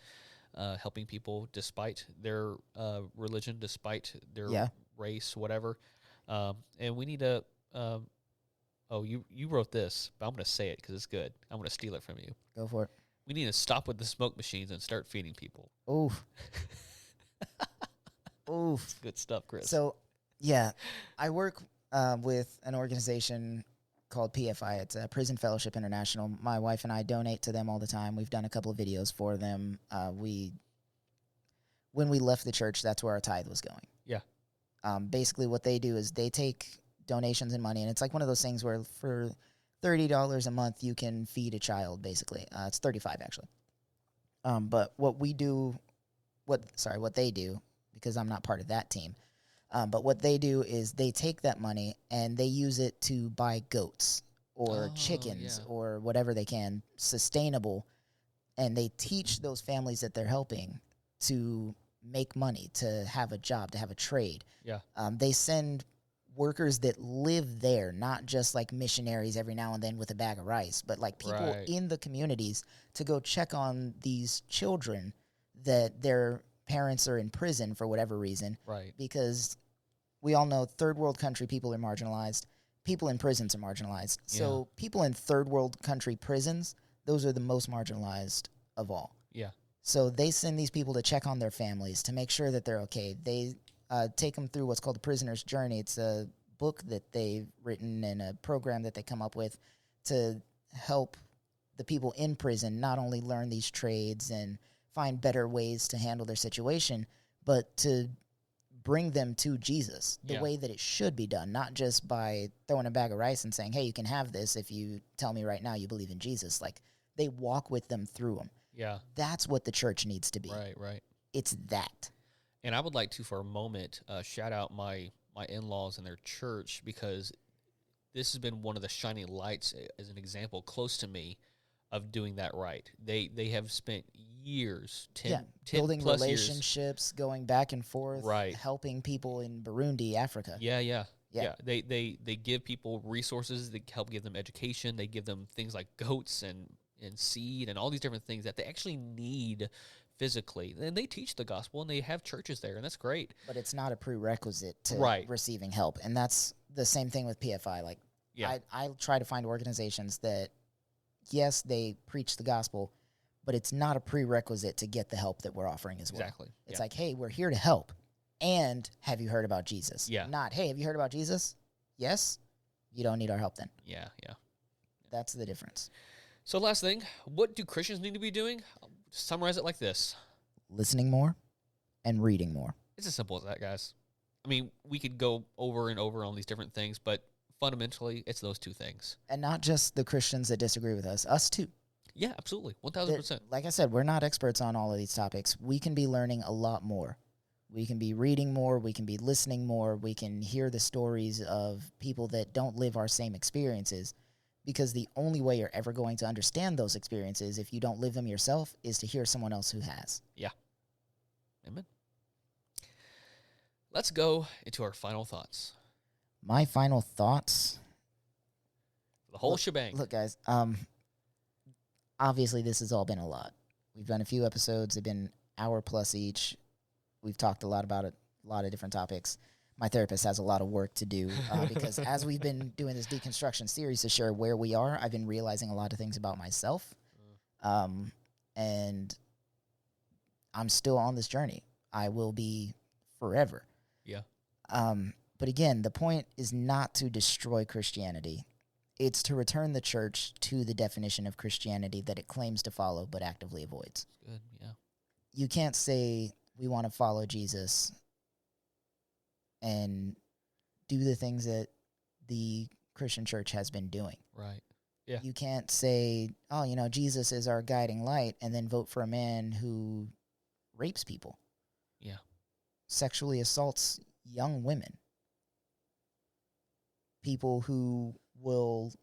helping people despite their religion, despite their race, whatever. And we need to... you wrote this, but I'm going to say it because it's good. I'm going to steal it from you. Go for it. We need to stop with the smoke machines and start feeding people. Oof. Oof. It's good stuff, Chris. So, yeah, I work with an organization called PFI. It's a Prison Fellowship International. My wife and I donate to them all the time. We've done a couple of videos for them. When we left the church, that's where our tithe was going. Yeah. Basically, what they do is they take donations and money, and it's like one of those things where for $30 a month you can feed a child. Basically, it's $35 actually. But what they do, because I'm not part of that team. But what they do is they take that money and they use it to buy goats or chickens or whatever they can, sustainable, and they teach those families that they're helping to make money, to have a job, to have a trade. Yeah. They send workers that live there, not just like missionaries every now and then with a bag of rice, but like people in the communities to go check on these children that their parents are in prison for whatever reason. Right. Because we all know third world country people are marginalized. People in prisons are marginalized. So people in third world country prisons, those are the most marginalized of all. Yeah. So they send these people to check on their families, to make sure that they're okay. They take them through what's called the Prisoner's Journey. It's a book that they've written and a program that they come up with to help the people in prison not only learn these trades and find better ways to handle their situation, but to bring them to Jesus the way that it should be done, not just by throwing a bag of rice and saying, hey, you can have this if you tell me right now you believe in Jesus. Like, they walk with them through them. Yeah. That's what the church needs to be. Right. It's that. And I would like to, for a moment, shout out my in-laws and their church, because this has been one of the shining lights as an example close to me of doing that right. They have spent years, 10 building plus relationships, going back and forth, Right. helping people in Burundi, Africa. Yeah. They give people resources. They help give them education. They give them things like goats and seed and all these different things that they actually need physically. And they teach the gospel, and they have churches there, and that's great. But it's not a prerequisite to receiving help. And that's the same thing with PFI. Like, I try to find organizations that, yes, they preach the gospel, but it's not a prerequisite to get the help that we're offering as well. Exactly. It's like, hey, we're here to help. And have you heard about Jesus? Yeah. Not, hey, have you heard about Jesus? Yes? You don't need our help then. Yeah. That's the difference. So last thing, what do Christians need to be doing? I'll summarize it like this. Listening more and reading more. It's as simple as that, guys. I mean, we could go over and over on these different things, but fundamentally, it's those two things. And not just the Christians that disagree with us too. Yeah, absolutely. 1,000%. Like I said, we're not experts on all of these topics. We can be learning a lot more. We can be reading more. We can be listening more. We can hear the stories of people that don't live our same experiences, Because the only way you're ever going to understand those experiences, if you don't live them yourself, is to hear someone else who has. Yeah. Amen. Let's go into our final thoughts. My final thoughts. The whole shebang. Look, guys. Obviously, this has all been a lot. We've done a few episodes. They've been hour plus each. We've talked a lot about it, a lot of different topics. My therapist has a lot of work to do because as we've been doing this deconstruction series to share where we are, I've been realizing a lot of things about myself. And I'm still on this journey. I will be forever. Yeah. But again, the point is not to destroy Christianity. It's to return the church to the definition of Christianity that it claims to follow but actively avoids. Good, yeah. You can't say we want to follow Jesus and do the things that the Christian church has been doing. Right. Yeah. You can't say, oh, Jesus is our guiding light, and then vote for a man who rapes people. Yeah. Sexually assaults young women. People who will...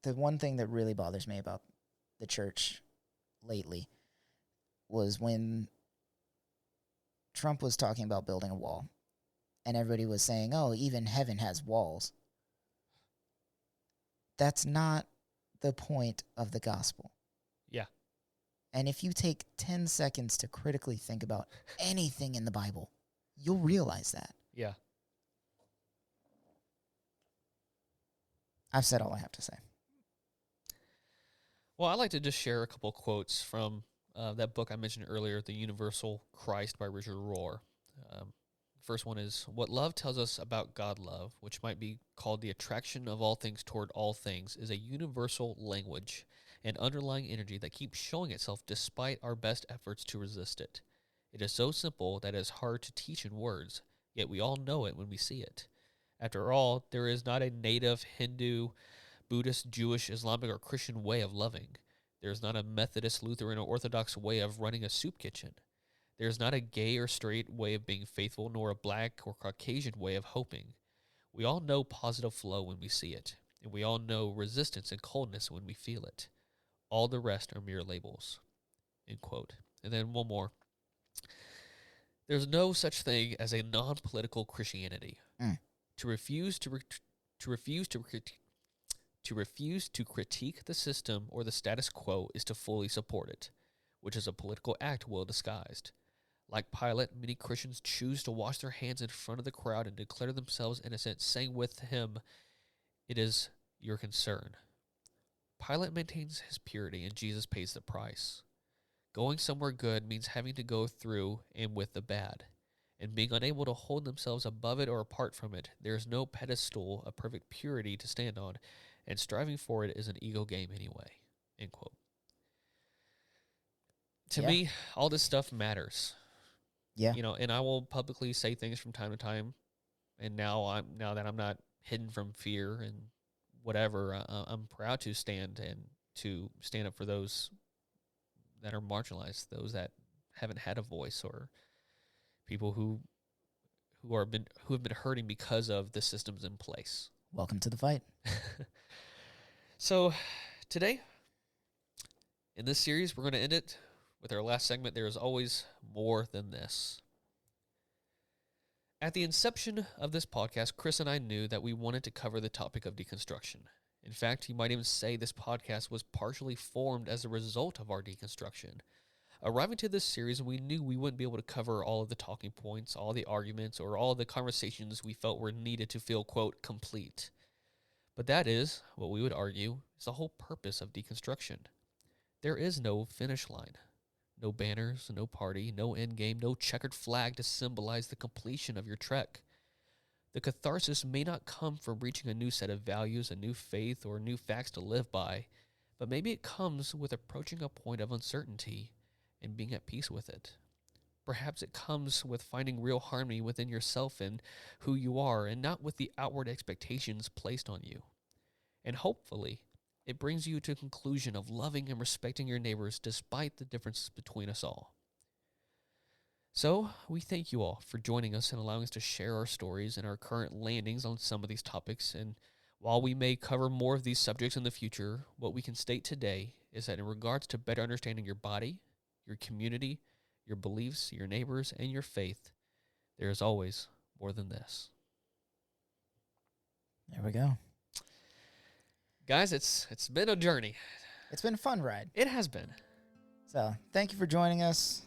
The one thing that really bothers me about the church lately was when Trump was talking about building a wall, and everybody was saying, oh, even heaven has walls. That's not the point of the gospel. Yeah. And if you take 10 seconds to critically think about anything in the Bible, you'll realize that. Yeah. I've said all I have to say. Well, I'd like to just share a couple quotes from that book I mentioned earlier, The Universal Christ by Richard Rohr. First one is, what love tells us about God love, which might be called the attraction of all things toward all things, is a universal language and underlying energy that keeps showing itself despite our best efforts to resist it. It is so simple that it is hard to teach in words, yet we all know it when we see it. After all, there is not a native Hindu, Buddhist, Jewish, Islamic, or Christian way of loving. There is not a Methodist, Lutheran, or Orthodox way of running a soup kitchen. There is not a gay or straight way of being faithful, nor a black or Caucasian way of hoping. We all know positive flow when we see it, and we all know resistance and coldness when we feel it. All the rest are mere labels. End quote. And then one more. There's no such thing as a non-political Christianity. To refuse to critique the system or the status quo is to fully support it, which is a political act well disguised. Like Pilate, many Christians choose to wash their hands in front of the crowd and declare themselves innocent, saying with him, "It is your concern." Pilate maintains his purity, and Jesus pays the price. Going somewhere good means having to go through and with the bad, and being unable to hold themselves above it or apart from it. There is no pedestal of perfect purity to stand on, and striving for it is an ego game anyway. End quote. To me, all this stuff matters. Yeah. And I will publicly say things from time to time, and now that I'm not hidden from fear and whatever, I'm proud to stand up for those that are marginalized, those that haven't had a voice, or people who have been hurting because of the systems in place. Welcome to the fight. So today, in this series, we're going to end it with our last segment. There is always more than this. At the inception of this podcast, Chris and I knew that we wanted to cover the topic of deconstruction. In fact, you might even say this podcast was partially formed as a result of our deconstruction. Arriving to this series, we knew we wouldn't be able to cover all of the talking points, all the arguments, or all the conversations we felt were needed to feel, quote, complete. But that is, what we would argue, is the whole purpose of deconstruction. There is no finish line. No banners, no party, no end game, no checkered flag to symbolize the completion of your trek. The catharsis may not come from reaching a new set of values, a new faith, or new facts to live by, but maybe it comes with approaching a point of uncertainty and being at peace with it. Perhaps it comes with finding real harmony within yourself and who you are, and not with the outward expectations placed on you. And hopefully, it brings you to a conclusion of loving and respecting your neighbors despite the differences between us all. So, we thank you all for joining us and allowing us to share our stories and our current landings on some of these topics. And while we may cover more of these subjects in the future, what we can state today is that in regards to better understanding your body, your community, your beliefs, your neighbors, and your faith, there is always more than this. There we go. Guys, it's been a journey. It's been a fun ride. It has been. So thank you for joining us.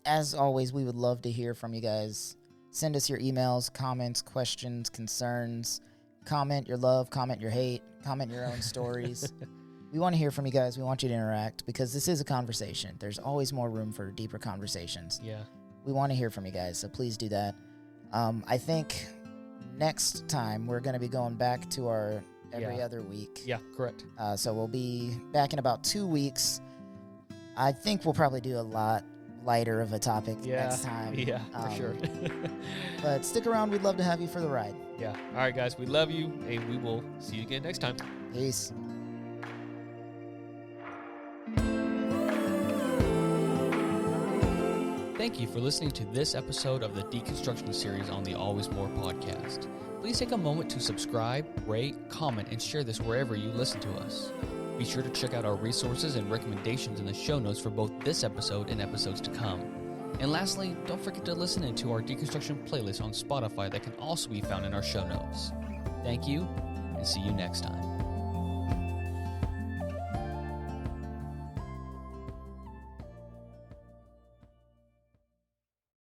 As always, we would love to hear from you guys. Send us your emails, comments, questions, concerns. Comment your love, comment your hate, comment your own stories. We want to hear from you guys. We want you to interact because this is a conversation. There's always more room for deeper conversations. Yeah. We want to hear from you guys, so please do that. I think next time we're going to be going back to our every other week. Yeah, correct. So we'll be back in about 2 weeks. I think we'll probably do a lot lighter of a topic next time. Yeah, for sure. But stick around. We'd love to have you for the ride. Yeah. All right, guys. We love you, and we will see you again next time. Peace. Thank you for listening to this episode of the Deconstruction series on the Always More podcast. Please take a moment to subscribe, rate, comment, and share this wherever you listen to us. Be sure to check out our resources and recommendations in the show notes for both this episode and episodes to come. And lastly, don't forget to listen into our Deconstruction playlist on Spotify that can also be found in our show notes. Thank you, and see you next time.